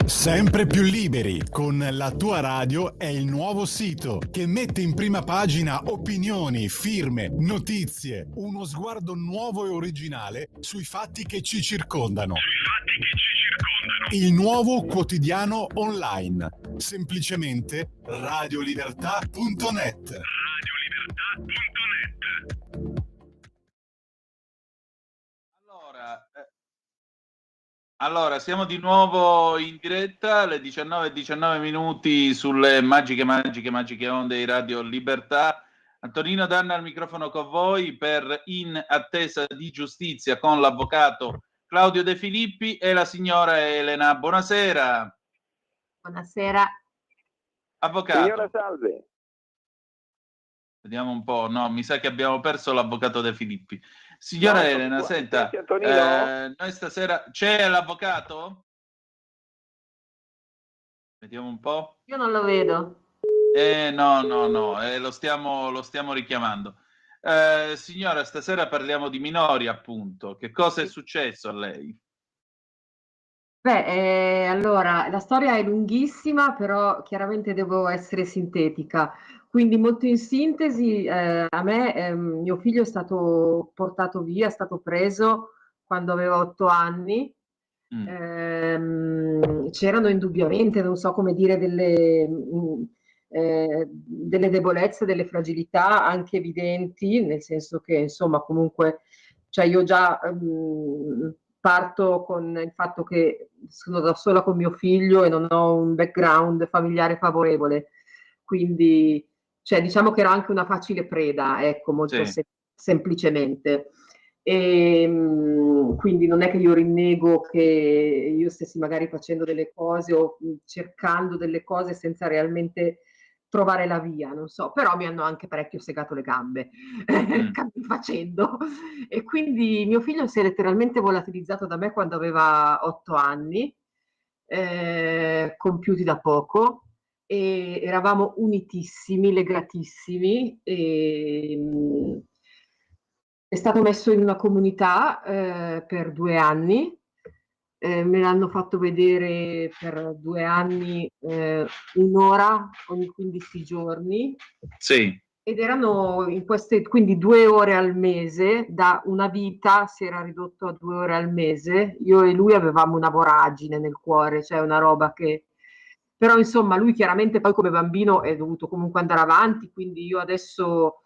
Sempre più liberi con La tua radio è il nuovo sito che mette in prima pagina opinioni, firme, notizie, uno sguardo nuovo e originale sui fatti che ci circondano. Il nuovo quotidiano online, semplicemente radiolibertà.net. Allora, siamo di nuovo in diretta alle 19:19 sulle magiche onde di Radio Libertà. Antonino Danna al microfono con voi per In attesa di giustizia con l'avvocato Claudio De Filippi e la signora Elena. Buonasera. Buonasera. Avvocato. Signora, salve. Vediamo un po', no, mi sa che abbiamo perso l'avvocato De Filippi. Signora No, Elena, qua. senta, noi stasera c'è l'avvocato? Vediamo un po'. Io non lo vedo. No, lo stiamo richiamando. Signora, stasera parliamo di minori, appunto. Che cosa è successo a lei? Beh, allora, la storia è lunghissima, però chiaramente devo essere sintetica. Quindi molto in sintesi, a me mio figlio è stato portato via, è stato preso quando aveva 8 anni. C'erano indubbiamente, non so come dire, delle debolezze, delle fragilità anche evidenti, nel senso che insomma comunque, cioè io già parto con il fatto che sono da sola con mio figlio e non ho un background familiare favorevole, quindi cioè, diciamo che era anche una facile preda, ecco, molto semplicemente. E quindi non è che io rinnego che io stessi magari facendo delle cose o cercando delle cose senza realmente trovare la via, non so, però mi hanno anche parecchio segato le gambe facendo. E quindi mio figlio si è letteralmente volatilizzato da me quando aveva 8 anni, compiuti da poco, e eravamo unitissimi, legatissimi, e è stato messo in una comunità per 2 anni, me l'hanno fatto vedere per 2 anni un'ora ogni 15 giorni. Sì. Ed erano in queste, quindi 2 ore al mese, da una vita si era ridotto a 2 ore al mese. Io e lui avevamo una voragine nel cuore, cioè una roba che... Però insomma lui chiaramente poi come bambino è dovuto comunque andare avanti, quindi io adesso...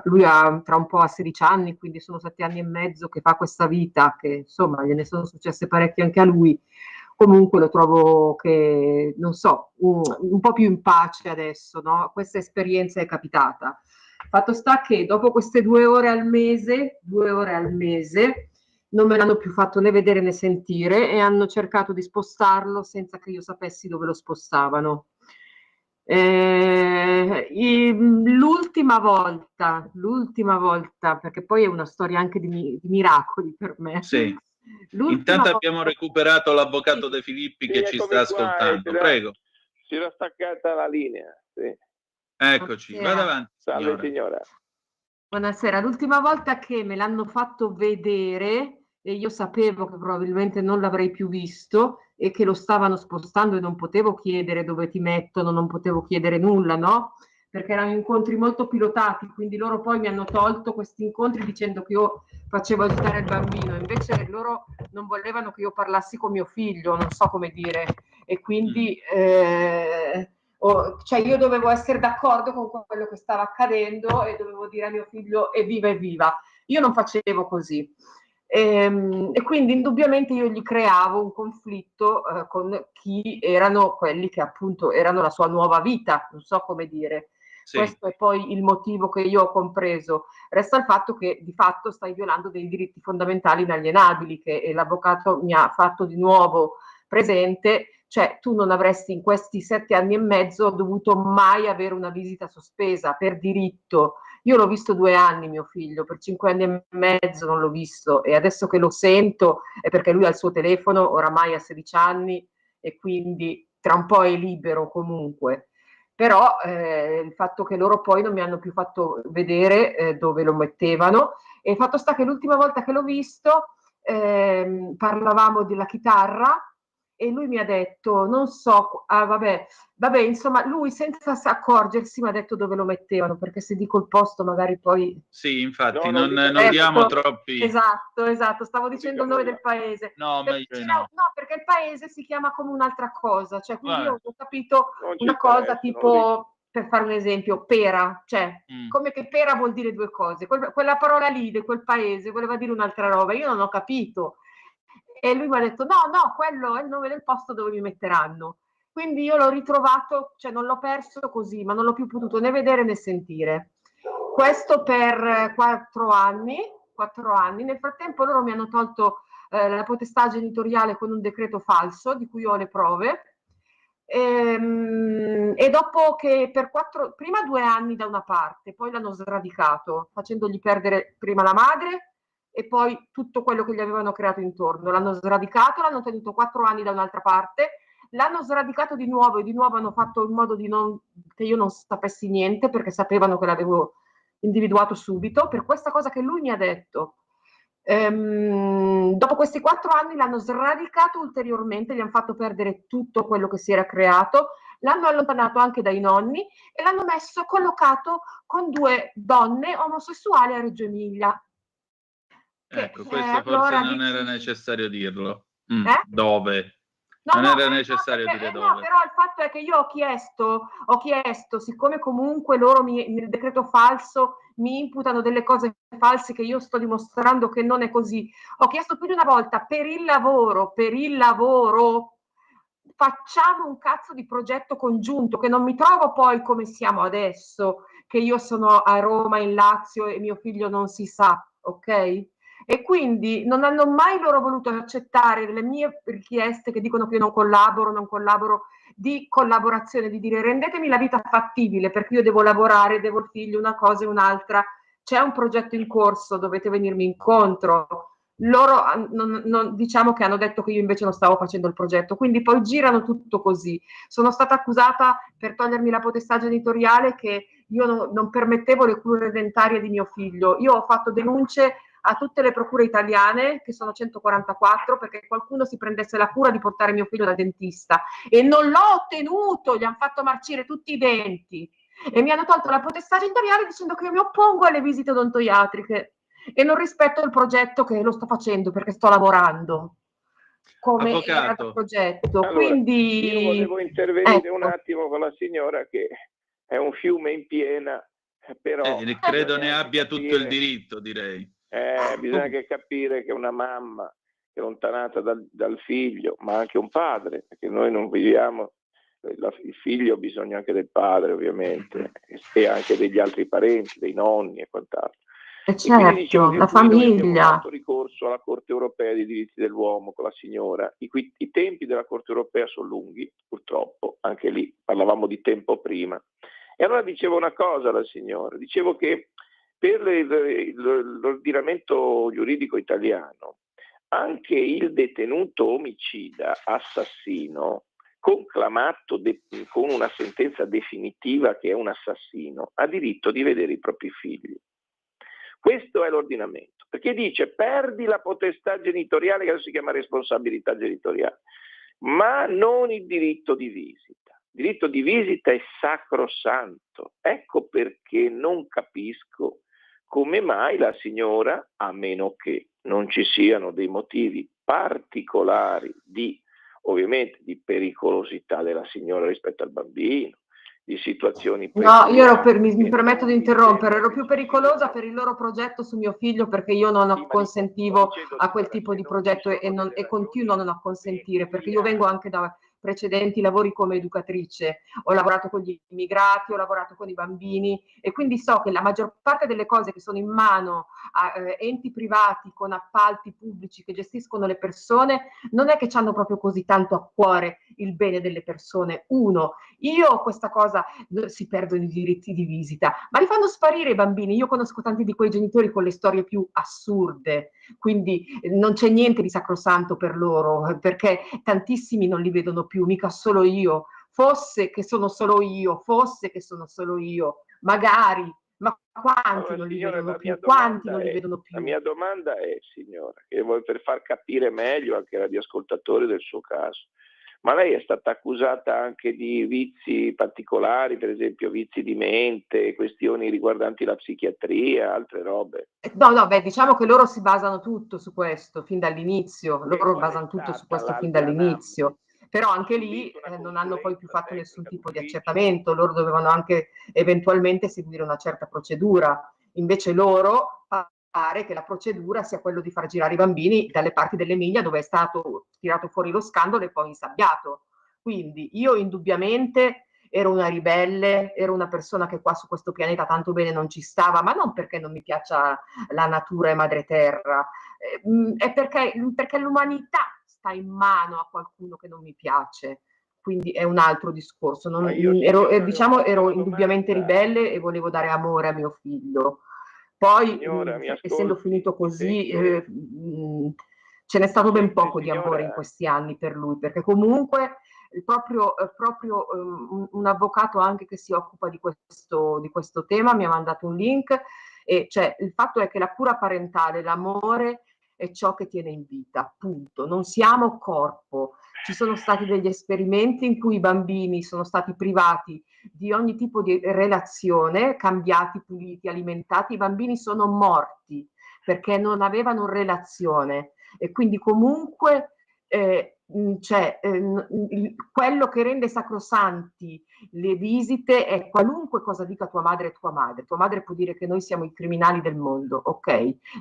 lui ha tra un po' a 16 anni, quindi sono 7 anni e mezzo che fa questa vita, che insomma gliene sono successe parecchie anche a lui. Comunque lo trovo che, non so, un po' più in pace adesso, no? Questa esperienza è capitata. Fatto sta che dopo queste 2 ore al mese, non me l'hanno più fatto né vedere né sentire e hanno cercato di spostarlo senza che io sapessi dove lo spostavano. L'ultima volta, perché poi è una storia anche di miracoli per me. Sì. Intanto abbiamo recuperato l'avvocato De Filippi che ci sta ascoltando. Prego. Si era staccata la linea. Sì. Eccoci, vada avanti. Salve signora. Buonasera, l'ultima volta che me l'hanno fatto vedere e io sapevo che probabilmente non l'avrei più visto e che lo stavano spostando e non potevo chiedere dove ti mettono, non potevo chiedere nulla, no? Perché erano incontri molto pilotati, quindi loro poi mi hanno tolto questi incontri dicendo che io facevo agitare il bambino, invece loro non volevano che io parlassi con mio figlio, non so come dire, e quindi cioè io dovevo essere d'accordo con quello che stava accadendo e dovevo dire a mio figlio evviva evviva. Io non facevo così. E quindi indubbiamente io gli creavo un conflitto con chi erano quelli che appunto erano la sua nuova vita, non so come dire. Sì. Questo è poi il motivo che io ho compreso. Resta il fatto che di fatto stai violando dei diritti fondamentali inalienabili che l'avvocato mi ha fatto di nuovo presente, cioè tu non avresti in questi 7 anni e mezzo dovuto mai avere una visita sospesa per diritto. Io l'ho visto 2 anni mio figlio, per 5 anni e mezzo non l'ho visto e adesso che lo sento è perché lui ha il suo telefono, oramai ha 16 anni e quindi tra un po' è libero comunque. Però il fatto che loro poi non mi hanno più fatto vedere dove lo mettevano e il fatto sta che l'ultima volta che l'ho visto parlavamo della chitarra e lui mi ha detto, non so, vabbè, insomma, lui senza accorgersi mi ha detto dove lo mettevano, perché se dico il posto magari poi... Sì, infatti, non diamo troppi... Esatto, stavo dicendo il nome del paese. No, meglio no. No, perché il paese si chiama come un'altra cosa, cioè quindi io ho capito una cosa tipo, per fare un esempio, pera, cioè come che pera vuol dire 2 cose, quella parola lì di quel paese voleva dire un'altra roba, io non ho capito. E lui mi ha detto no, quello è il nome del posto dove mi metteranno. Quindi io l'ho ritrovato, cioè non l'ho perso così, ma non l'ho più potuto né vedere né sentire. Questo per 4 anni. Nel frattempo loro mi hanno tolto la potestà genitoriale con un decreto falso, di cui ho le prove. E dopo che prima 2 anni da una parte, poi l'hanno sradicato, facendogli perdere prima la madre e poi tutto quello che gli avevano creato intorno. L'hanno sradicato, l'hanno tenuto 4 anni da un'altra parte, l'hanno sradicato di nuovo e di nuovo hanno fatto in modo che io non sapessi niente, perché sapevano che l'avevo individuato subito, per questa cosa che lui mi ha detto. Dopo questi 4 anni l'hanno sradicato ulteriormente, gli hanno fatto perdere tutto quello che si era creato, l'hanno allontanato anche dai nonni e l'hanno collocato con 2 donne omosessuali a Reggio Emilia. Ecco, questo forse allora non era necessario dirlo. Dove? No, non era necessario dire dove. No, però il fatto è che io ho chiesto, siccome comunque loro nel decreto falso mi imputano delle cose false che io sto dimostrando che non è così, ho chiesto più di una volta per il lavoro, facciamo un cazzo di progetto congiunto, che non mi trovo poi come siamo adesso, che io sono a Roma, in Lazio e mio figlio non si sa, ok? E quindi non hanno mai loro voluto accettare le mie richieste che dicono che io non collaboro, di collaborazione, di dire rendetemi la vita fattibile, perché io devo lavorare, devo il figlio, una cosa e un'altra, c'è un progetto in corso, dovete venirmi incontro. Loro diciamo che hanno detto che io invece non stavo facendo il progetto, quindi poi girano tutto così. Sono stata accusata per togliermi la potestà genitoriale che io non permettevo le cure dentarie di mio figlio. Io ho fatto denunce a tutte le procure italiane, che sono 144, perché qualcuno si prendesse la cura di portare mio figlio dal dentista, e non l'ho ottenuto, gli hanno fatto marcire tutti i denti e mi hanno tolto la potestà genitoriale dicendo che io mi oppongo alle visite odontoiatriche e non rispetto il progetto, che lo sto facendo perché sto lavorando come era il progetto. Allora, quindi io volevo intervenire un attimo con la signora, che è un fiume in piena, però credo ne abbia tutto il diritto, direi. Bisogna anche capire che una mamma che è allontanata dal figlio, ma anche un padre, perché noi non viviamo, il figlio ha bisogno anche del padre ovviamente, e anche degli altri parenti, dei nonni e quant'altro. Certo, la famiglia. Abbiamo fatto ricorso alla Corte Europea dei diritti dell'uomo con la signora. I tempi della Corte Europea sono lunghi, purtroppo, anche lì parlavamo di tempo prima. E allora dicevo una cosa alla signora, dicevo che per l'ordinamento giuridico italiano anche il detenuto omicida, assassino, conclamato con una sentenza definitiva che è un assassino, ha diritto di vedere i propri figli. Questo è l'ordinamento, perché dice perdi la potestà genitoriale, che adesso si chiama responsabilità genitoriale, ma non il diritto di visita. Il diritto di visita è sacrosanto. Ecco perché non capisco come mai la signora, a meno che non ci siano dei motivi particolari ovviamente di pericolosità della signora rispetto al bambino, di situazioni mi permetto di interrompere, ero più pericolosa per il loro progetto su mio figlio, perché io non acconsentivo a quel tipo di progetto e continuo a non acconsentire, perché io vengo anche da precedenti lavori come educatrice, ho lavorato con gli immigrati, ho lavorato con i bambini e quindi so che la maggior parte delle cose che sono in mano a enti privati con appalti pubblici che gestiscono le persone non è che ci hanno proprio così tanto a cuore il bene delle persone. Io questa cosa, si perdono i diritti di visita, ma li fanno sparire i bambini. Io conosco tanti di quei genitori con le storie più assurde, quindi non c'è niente di sacrosanto per loro, perché tantissimi non li vedono più, mica solo io. Fosse che sono solo io, magari, ma quanti non li vedono più? La mia domanda è, signora, che vuoi per far capire meglio anche agli ascoltatori del suo caso, ma lei è stata accusata anche di vizi particolari, per esempio vizi di mente, questioni riguardanti la psichiatria, altre robe? No, diciamo che loro si basano tutto su questo, fin dall'inizio, fin dall'inizio. Però anche lì non hanno poi più fatto nessun tipo di accertamento, loro dovevano anche eventualmente seguire una certa procedura, invece loro pare che la procedura sia quello di far girare i bambini dalle parti dell'Emilia dove è stato tirato fuori lo scandalo e poi insabbiato. Quindi io indubbiamente ero una ribelle, ero una persona che qua su questo pianeta tanto bene non ci stava, ma non perché non mi piaccia la natura e madre terra, è perché l'umanità sta in mano a qualcuno che non mi piace. Quindi è un altro discorso. Ero indubbiamente ribelle e volevo dare amore a mio figlio. Poi, Signora, essendo finito così, sento... ce n'è stato ben poco di amore in questi anni per lui, perché comunque proprio un avvocato anche che si occupa di questo tema mi ha mandato un link, e cioè il fatto è che la cura parentale, l'amore è ciò che tiene in vita, punto. Non siamo corpo. Ci sono stati degli esperimenti in cui i bambini sono stati privati di ogni tipo di relazione, cambiati, puliti, alimentati, i bambini sono morti perché non avevano relazione, e quindi comunque quello che rende sacrosanti le visite è qualunque cosa dica tua madre. Tua madre può dire che noi siamo i criminali del mondo, ok?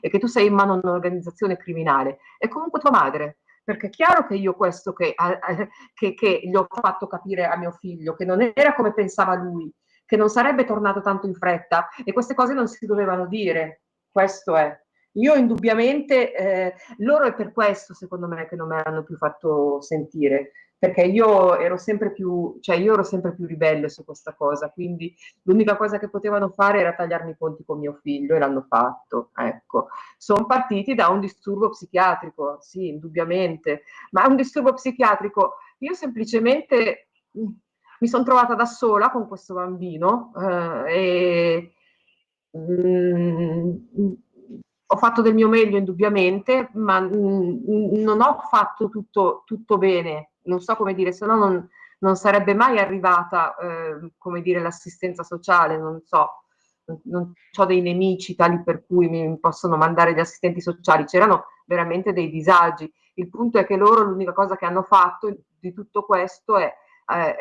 E che tu sei in mano a un'organizzazione criminale, è comunque tua madre. Perché è chiaro che io questo che gli ho fatto capire a mio figlio, che non era come pensava lui, che non sarebbe tornato tanto in fretta, e queste cose non si dovevano dire. Questo è. Io indubbiamente, loro è per questo, secondo me, che non me l'hanno più fatto sentire, perché io ero sempre più ribelle su questa cosa, quindi l'unica cosa che potevano fare era tagliarmi i conti con mio figlio, e l'hanno fatto, ecco. Sono partiti da un disturbo psichiatrico, sì, indubbiamente, ma un disturbo psichiatrico, io semplicemente mi sono trovata da sola con questo bambino, e ho fatto del mio meglio indubbiamente, ma non ho fatto tutto bene, non so come dire, se no non sarebbe mai arrivata, come dire, l'assistenza sociale, non so, non ho dei nemici tali per cui mi possono mandare gli assistenti sociali, c'erano veramente dei disagi. Il punto è che loro l'unica cosa che hanno fatto di tutto questo è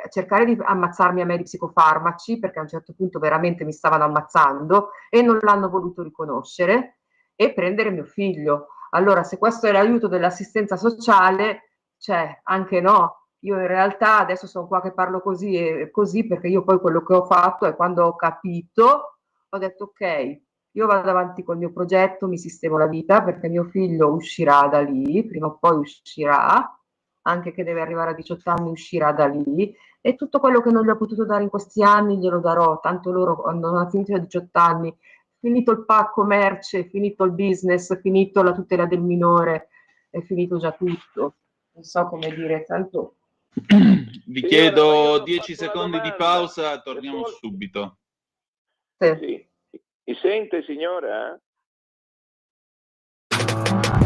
cercare di ammazzarmi a me di psicofarmaci, perché a un certo punto veramente mi stavano ammazzando e non l'hanno voluto riconoscere, e prendere mio figlio. Allora, se questo è l'aiuto dell'assistenza sociale, cioè, anche no. Io in realtà adesso sono qua che parlo così e così, perché io poi quello che ho fatto è, quando ho capito, ho detto ok, io vado avanti col mio progetto, mi sistemo la vita, perché mio figlio uscirà da lì, prima o poi uscirà, anche che deve arrivare a 18 anni, uscirà da lì, e tutto quello che non gli ho potuto dare in questi anni glielo darò, tanto loro quando hanno finito i 18 anni, finito il pacco merce, finito il business, finito la tutela del minore, è finito già tutto. Non so come dire, tanto... Vi chiedo 10 secondi di pausa, torniamo subito. Sì. Mi sente, signora?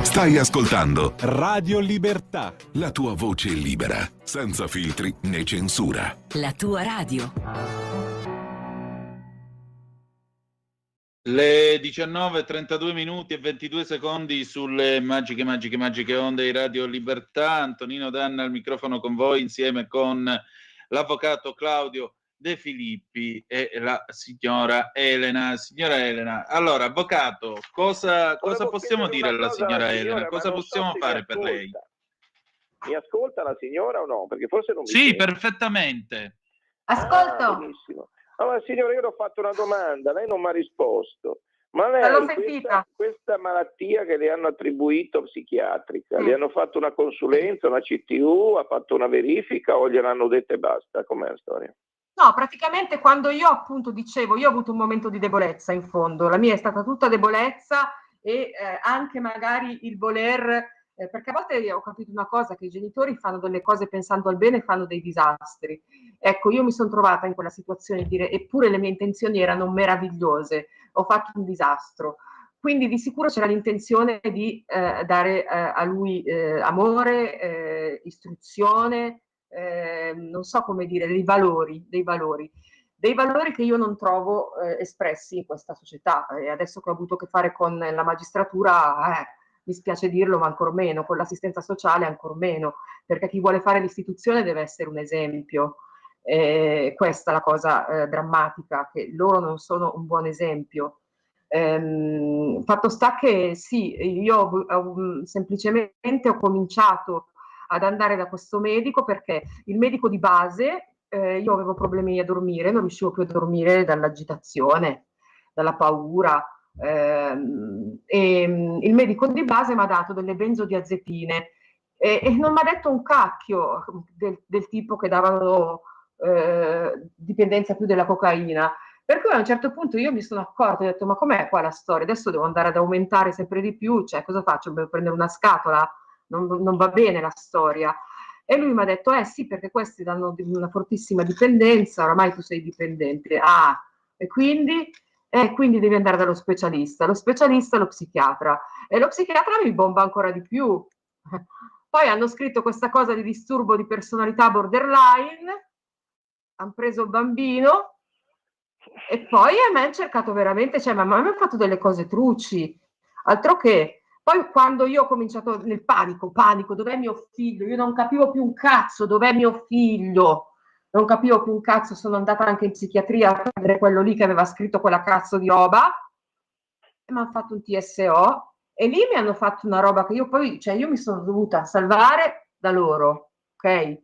Stai ascoltando Radio Libertà, la tua voce libera, senza filtri né censura. La tua radio. Le 19:32 minuti e 22 secondi sulle magiche onde di Radio Libertà. Antonino Danna al microfono con voi, insieme con l'avvocato Claudio De Filippi e la signora Elena. Signora Elena, allora, avvocato, cosa possiamo dire alla signora Elena? Cosa possiamo fare per lei? Mi ascolta la signora o no? Perché forse non mi Sì, sente. Perfettamente. Ascolto. Benissimo. Allora, signora, io le ho fatto una domanda, lei non mi ha risposto. Ma lei, questa malattia che le hanno attribuito psichiatrica, le hanno fatto una consulenza, una CTU, ha fatto una verifica o gliel'hanno detta e basta? Com'è la storia? No, praticamente quando io appunto dicevo, io ho avuto un momento di debolezza in fondo, la mia è stata tutta debolezza e anche magari il voler, perché a volte ho capito una cosa, che i genitori fanno delle cose pensando al bene e fanno dei disastri. Ecco, io mi sono trovata in quella situazione di dire, eppure le mie intenzioni erano meravigliose, ho fatto un disastro. Quindi di sicuro c'era l'intenzione di dare a lui amore, istruzione, non so come dire, dei valori che io non trovo espressi in questa società, e adesso che ho avuto a che fare con la magistratura, mi spiace dirlo, ma ancor meno, con l'assistenza sociale ancor meno, perché chi vuole fare l'istituzione deve essere un esempio. Questa è la cosa drammatica, che loro non sono un buon esempio. Fatto sta che sì, io semplicemente ho cominciato ad andare da questo medico, perché il medico di base, io avevo problemi a dormire, non riuscivo più a dormire dall'agitazione, dalla paura, e il medico di base mi ha dato delle benzodiazepine e non mi ha detto un cacchio del tipo che davano dipendenza più della cocaina. Per cui a un certo punto io mi sono accorta e ho detto: ma com'è qua la storia? Adesso devo andare ad aumentare sempre di più, cioè cosa faccio? Devo prendere una scatola? Non va bene la storia. E lui mi ha detto: sì, perché questi danno una fortissima dipendenza, oramai tu sei dipendente. Ah, e quindi devi andare dallo specialista. Lo specialista è lo psichiatra. E lo psichiatra mi bomba ancora di più. Poi hanno scritto questa cosa di disturbo di personalità borderline, hanno preso il bambino e poi a me hanno cercato veramente, cioè, ma mi hanno fatto delle cose truci, altro che. Poi quando io ho cominciato nel panico, dov'è mio figlio? Io non capivo più un cazzo, dov'è mio figlio? Non capivo più un cazzo, sono andata anche in psichiatria a prendere quello lì che aveva scritto quella cazzo di roba e mi hanno fatto un TSO e lì mi hanno fatto una roba che io poi, cioè io mi sono dovuta salvare da loro, ok? E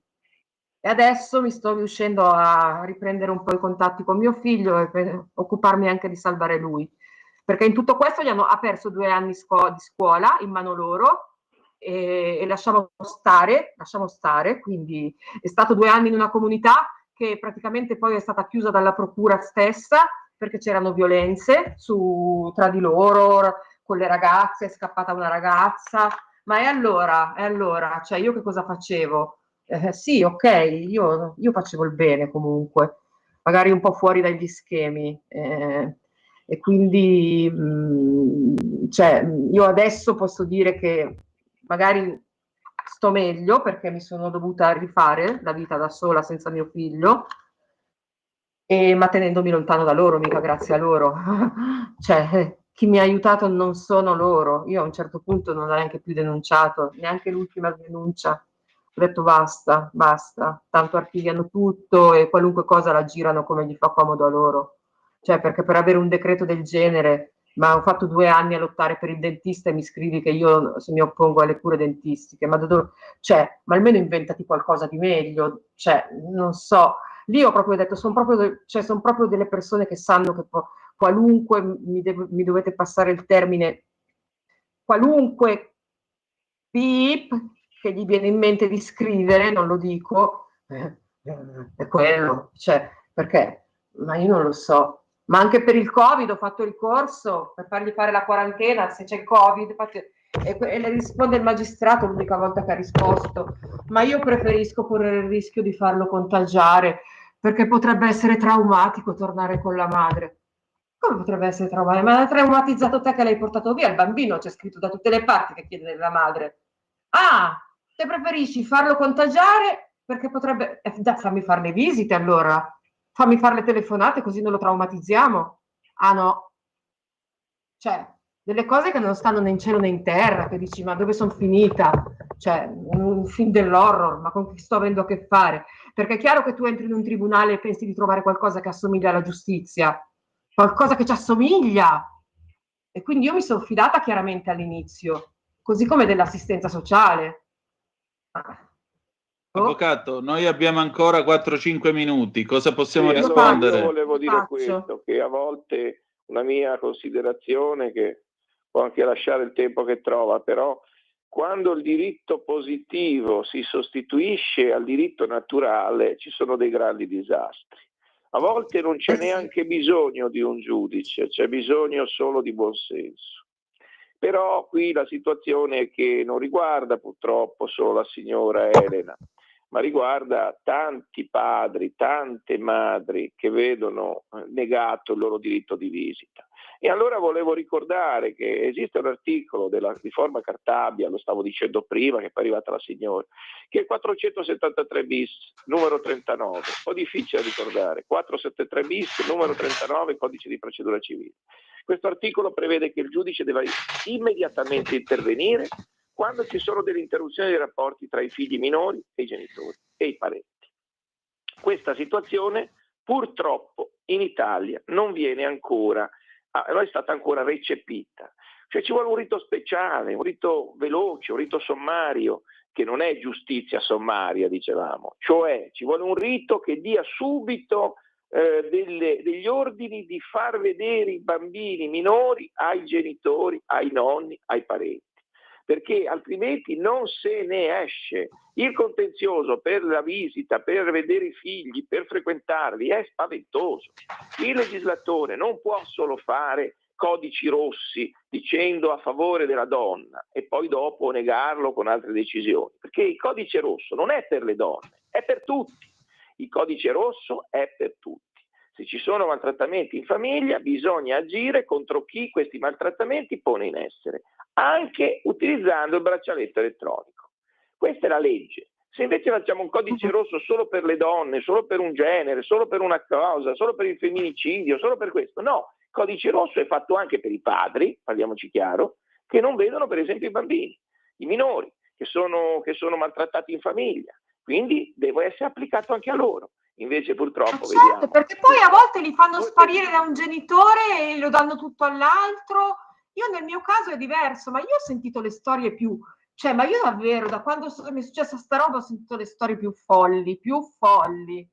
adesso mi sto riuscendo a riprendere un po' i contatti con mio figlio e per occuparmi anche di salvare lui. Perché in tutto questo ha perso 2 anni di scuola in mano loro e lasciamo stare, quindi è stato 2 anni in una comunità che praticamente poi è stata chiusa dalla procura stessa perché c'erano violenze tra di loro, con le ragazze, è scappata una ragazza, ma e allora, cioè io che cosa facevo? Sì, ok, io facevo il bene comunque, magari un po' fuori dagli schemi. E quindi cioè, io adesso posso dire che magari sto meglio perché mi sono dovuta rifare la vita da sola senza mio figlio, ma tenendomi lontano da loro, mica grazie a loro. Cioè, chi mi ha aiutato non sono loro. Io a un certo punto non ho neanche più denunciato, neanche l'ultima denuncia. Ho detto basta, tanto archiviano tutto e qualunque cosa la girano come gli fa comodo a loro. Cioè, perché per avere un decreto del genere, ma ho fatto 2 anni a lottare per il dentista e mi scrivi che io se mi oppongo alle cure dentistiche, ma almeno inventati qualcosa di meglio, cioè, non so. Lì ho proprio detto, sono proprio delle persone che sanno che qualunque, mi dovete passare il termine, qualunque beep che gli viene in mente di scrivere, non lo dico, è quello, cioè, perché? Ma io non lo so. Ma anche per il Covid ho fatto ricorso per fargli fare la quarantena, se c'è il Covid, e le risponde il magistrato l'unica volta che ha risposto, ma io preferisco correre il rischio di farlo contagiare, perché potrebbe essere traumatico tornare con la madre. Come potrebbe essere traumatico? Ma l'ha traumatizzato te che l'hai portato via, il bambino c'è scritto da tutte le parti che chiede della madre. Ah, te preferisci farlo contagiare perché potrebbe... fammi fare le visite allora, fammi fare le telefonate così non lo traumatizziamo. Ah no, cioè delle cose che non stanno né in cielo né in terra, che dici ma dove sono finita? Cioè un film dell'horror, ma con chi sto avendo a che fare? Perché è chiaro che tu entri in un tribunale e pensi di trovare qualcosa che assomiglia alla giustizia, qualcosa che ci assomiglia. E quindi io mi sono fidata chiaramente all'inizio, così come dell'assistenza sociale. Avvocato, noi abbiamo ancora 4-5 minuti, cosa possiamo Allora rispondere? io volevo dire questo, che a volte una mia considerazione, che può anche lasciare il tempo che trova, però quando il diritto positivo si sostituisce al diritto naturale ci sono dei grandi disastri. A volte non c'è neanche bisogno di un giudice, c'è bisogno solo di buonsenso. Però qui la situazione è che non riguarda purtroppo solo la signora Elena, ma riguarda tanti padri, tante madri che vedono negato il loro diritto di visita. E allora volevo ricordare che esiste un articolo della riforma Cartabia, lo stavo dicendo prima che poi è arrivata la signora, che è il 473 bis, numero 39, un po' difficile da ricordare, 473 bis, numero 39, codice di procedura civile. Questo articolo prevede che il giudice deve immediatamente intervenire quando ci sono delle interruzioni dei rapporti tra i figli minori e i genitori e i parenti. Questa situazione purtroppo in Italia non viene ancora, non è stata ancora recepita. Cioè ci vuole un rito speciale, un rito veloce, un rito sommario, che non è giustizia sommaria, dicevamo, cioè ci vuole un rito che dia subito degli ordini di far vedere i bambini minori ai genitori, ai nonni, ai parenti, perché altrimenti non se ne esce. Il contenzioso per la visita, per vedere i figli, per frequentarli è spaventoso. Il legislatore non può solo fare codici rossi dicendo a favore della donna e poi dopo negarlo con altre decisioni, perché il codice rosso non è per le donne, è per tutti. Il codice rosso è per tutti. Se ci sono maltrattamenti in famiglia bisogna agire contro chi questi maltrattamenti pone in essere, anche utilizzando il braccialetto elettronico. Questa è la legge. Se invece facciamo un codice rosso solo per le donne, solo per un genere, solo per una cosa, solo per il femminicidio, solo per questo, no. Il codice rosso è fatto anche per i padri, parliamoci chiaro, che non vedono per esempio i bambini, i minori, che sono maltrattati in famiglia. Quindi deve essere applicato anche a loro. Invece purtroppo certo, vediamo. Perché poi a volte li fanno sparire da un genitore e lo danno tutto all'altro. Io nel mio caso è diverso, ma io ho sentito le storie più... Cioè, ma io davvero, da quando mi è successa sta roba, ho sentito le storie più folli, più folli.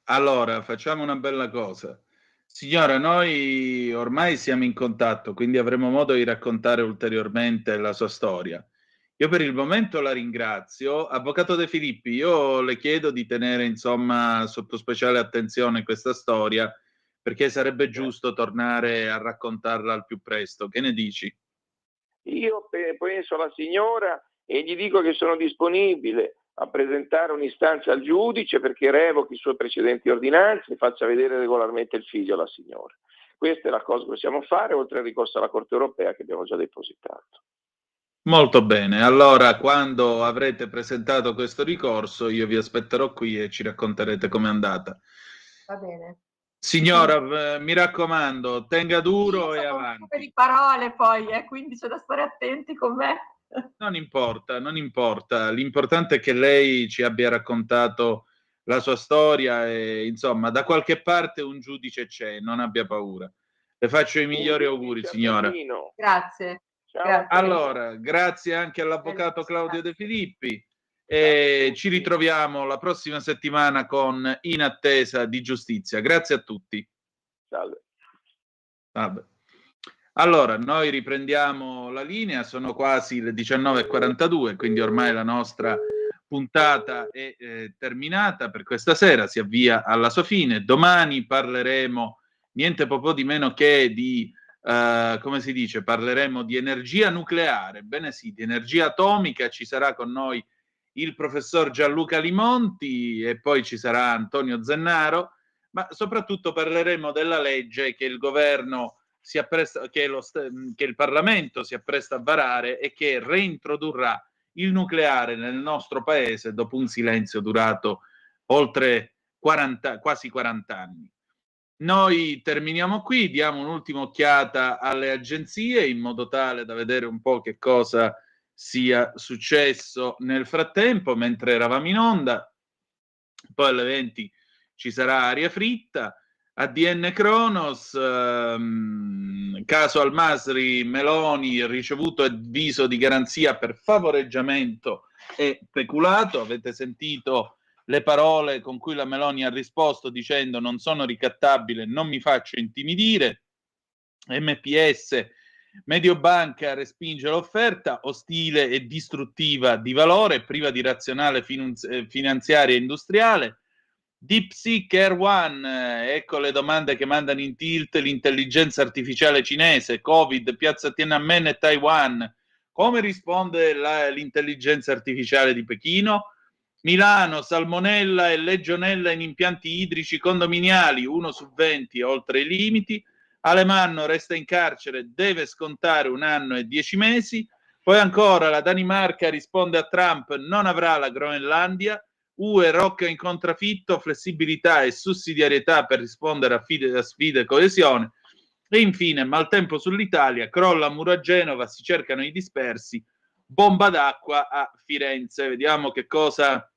Allora, facciamo una bella cosa. Signora, noi ormai siamo in contatto, quindi avremo modo di raccontare ulteriormente la sua storia. Io per il momento la ringrazio. Avvocato De Filippi, io le chiedo di tenere, insomma, sotto speciale attenzione questa storia, perché sarebbe giusto tornare a raccontarla al più presto. Che ne dici? Io penso alla signora e gli dico che sono disponibile a presentare un'istanza al giudice perché revochi i suoi precedenti ordinanze e faccia vedere regolarmente il figlio alla signora. Questa è la cosa che possiamo fare, oltre al ricorso alla Corte Europea che abbiamo già depositato. Molto bene, allora quando avrete presentato questo ricorso io vi aspetterò qui e ci racconterete com'è andata. Va bene. Signora, mi raccomando, tenga duro e avanti. Per di parole poi, quindi c'è da stare attenti con me. Non importa, non importa. L'importante è che lei ci abbia raccontato la sua storia e, insomma, da qualche parte un giudice c'è, non abbia paura. Le faccio i migliori auguri, signora. Grazie. Ciao. Grazie. Allora, grazie anche all'avvocato Claudio De Filippi e ci ritroviamo la prossima settimana con In attesa di giustizia. Grazie a tutti. Salve. Vabbè. Allora, noi riprendiamo la linea, sono quasi le 19:42, quindi ormai la nostra puntata è terminata per questa sera, si avvia alla sua fine. Domani parleremo niente po' di meno che di, come si dice, parleremo di energia nucleare, bene sì, di energia atomica. Ci sarà con noi il professor Gianluca Limonti e poi ci sarà Antonio Zennaro, ma soprattutto parleremo della legge che il governo si appresta, che il Parlamento si appresta a varare e che reintrodurrà il nucleare nel nostro paese dopo un silenzio durato oltre quasi 40 anni. Noi terminiamo qui, diamo un'ultima occhiata alle agenzie in modo tale da vedere un po' che cosa sia successo nel frattempo mentre eravamo in onda. Poi alle 20 ci sarà Aria Fritta. ADN Cronos, caso Al-Masri, Meloni ricevuto avviso di garanzia per favoreggiamento e peculato. Avete sentito le parole con cui la Meloni ha risposto dicendo: non sono ricattabile, non mi faccio intimidire. MPS, Mediobanca respinge l'offerta, ostile e distruttiva di valore, priva di razionale finanziaria e industriale. DeepSeek Air One, ecco le domande che mandano in tilt l'intelligenza artificiale cinese. Covid, piazza Tiananmen e Taiwan. Come risponde l'intelligenza artificiale di Pechino? Milano, salmonella e legionella in impianti idrici condominiali, 1 su 20 oltre i limiti. Alemanno resta in carcere, deve scontare 1 anno e 10 mesi. Poi ancora la Danimarca risponde a Trump, non avrà la Groenlandia. UE rocca in contraffitto, flessibilità e sussidiarietà per rispondere a sfide e coesione. E infine maltempo sull'Italia, crolla muro a Genova, si cercano i dispersi, bomba d'acqua a Firenze. Vediamo che cosa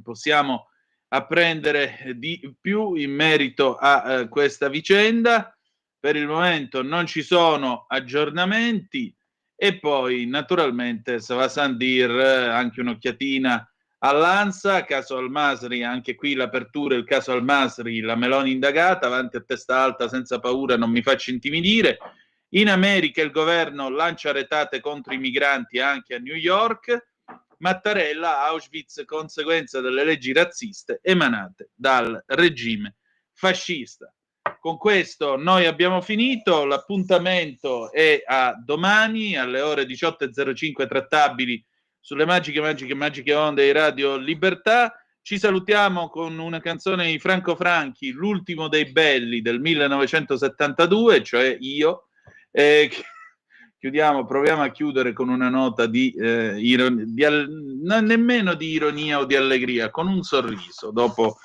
possiamo apprendere di più in merito a questa vicenda. per il momento non ci sono aggiornamenti. E poi naturalmente se va a dir anche un'occhiatina all'ANSA, caso Al-Masri, anche qui l'apertura, il caso Al-Masri, la Meloni indagata, avanti a testa alta, senza paura, non mi faccio intimidire. In America il governo lancia retate contro i migranti anche a New York. Mattarella, Auschwitz, conseguenza delle leggi razziste emanate dal regime fascista. Con questo noi abbiamo finito, l'appuntamento è a domani alle ore 18.05 trattabili sulle magiche onde di Radio Libertà. Ci salutiamo con una canzone di Franco Franchi, L'ultimo dei belli del 1972, cioè io. Chiudiamo, proviamo a chiudere con una nota di nemmeno di ironia o di allegria, con un sorriso, dopo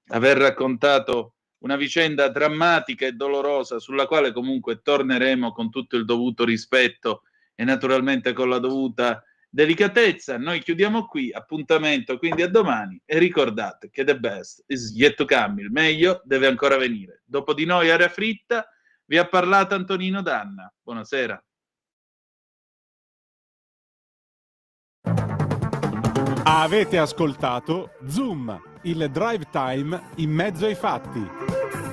aver raccontato una vicenda drammatica e dolorosa sulla quale comunque torneremo con tutto il dovuto rispetto e naturalmente con la dovuta delicatezza. Noi chiudiamo qui, appuntamento quindi a domani, e ricordate che the best is yet to come, il meglio deve ancora venire. Dopo di noi Aria Fritta, vi ha parlato Antonino Danna. Buonasera. Avete ascoltato Zoom, il drive time in mezzo ai fatti.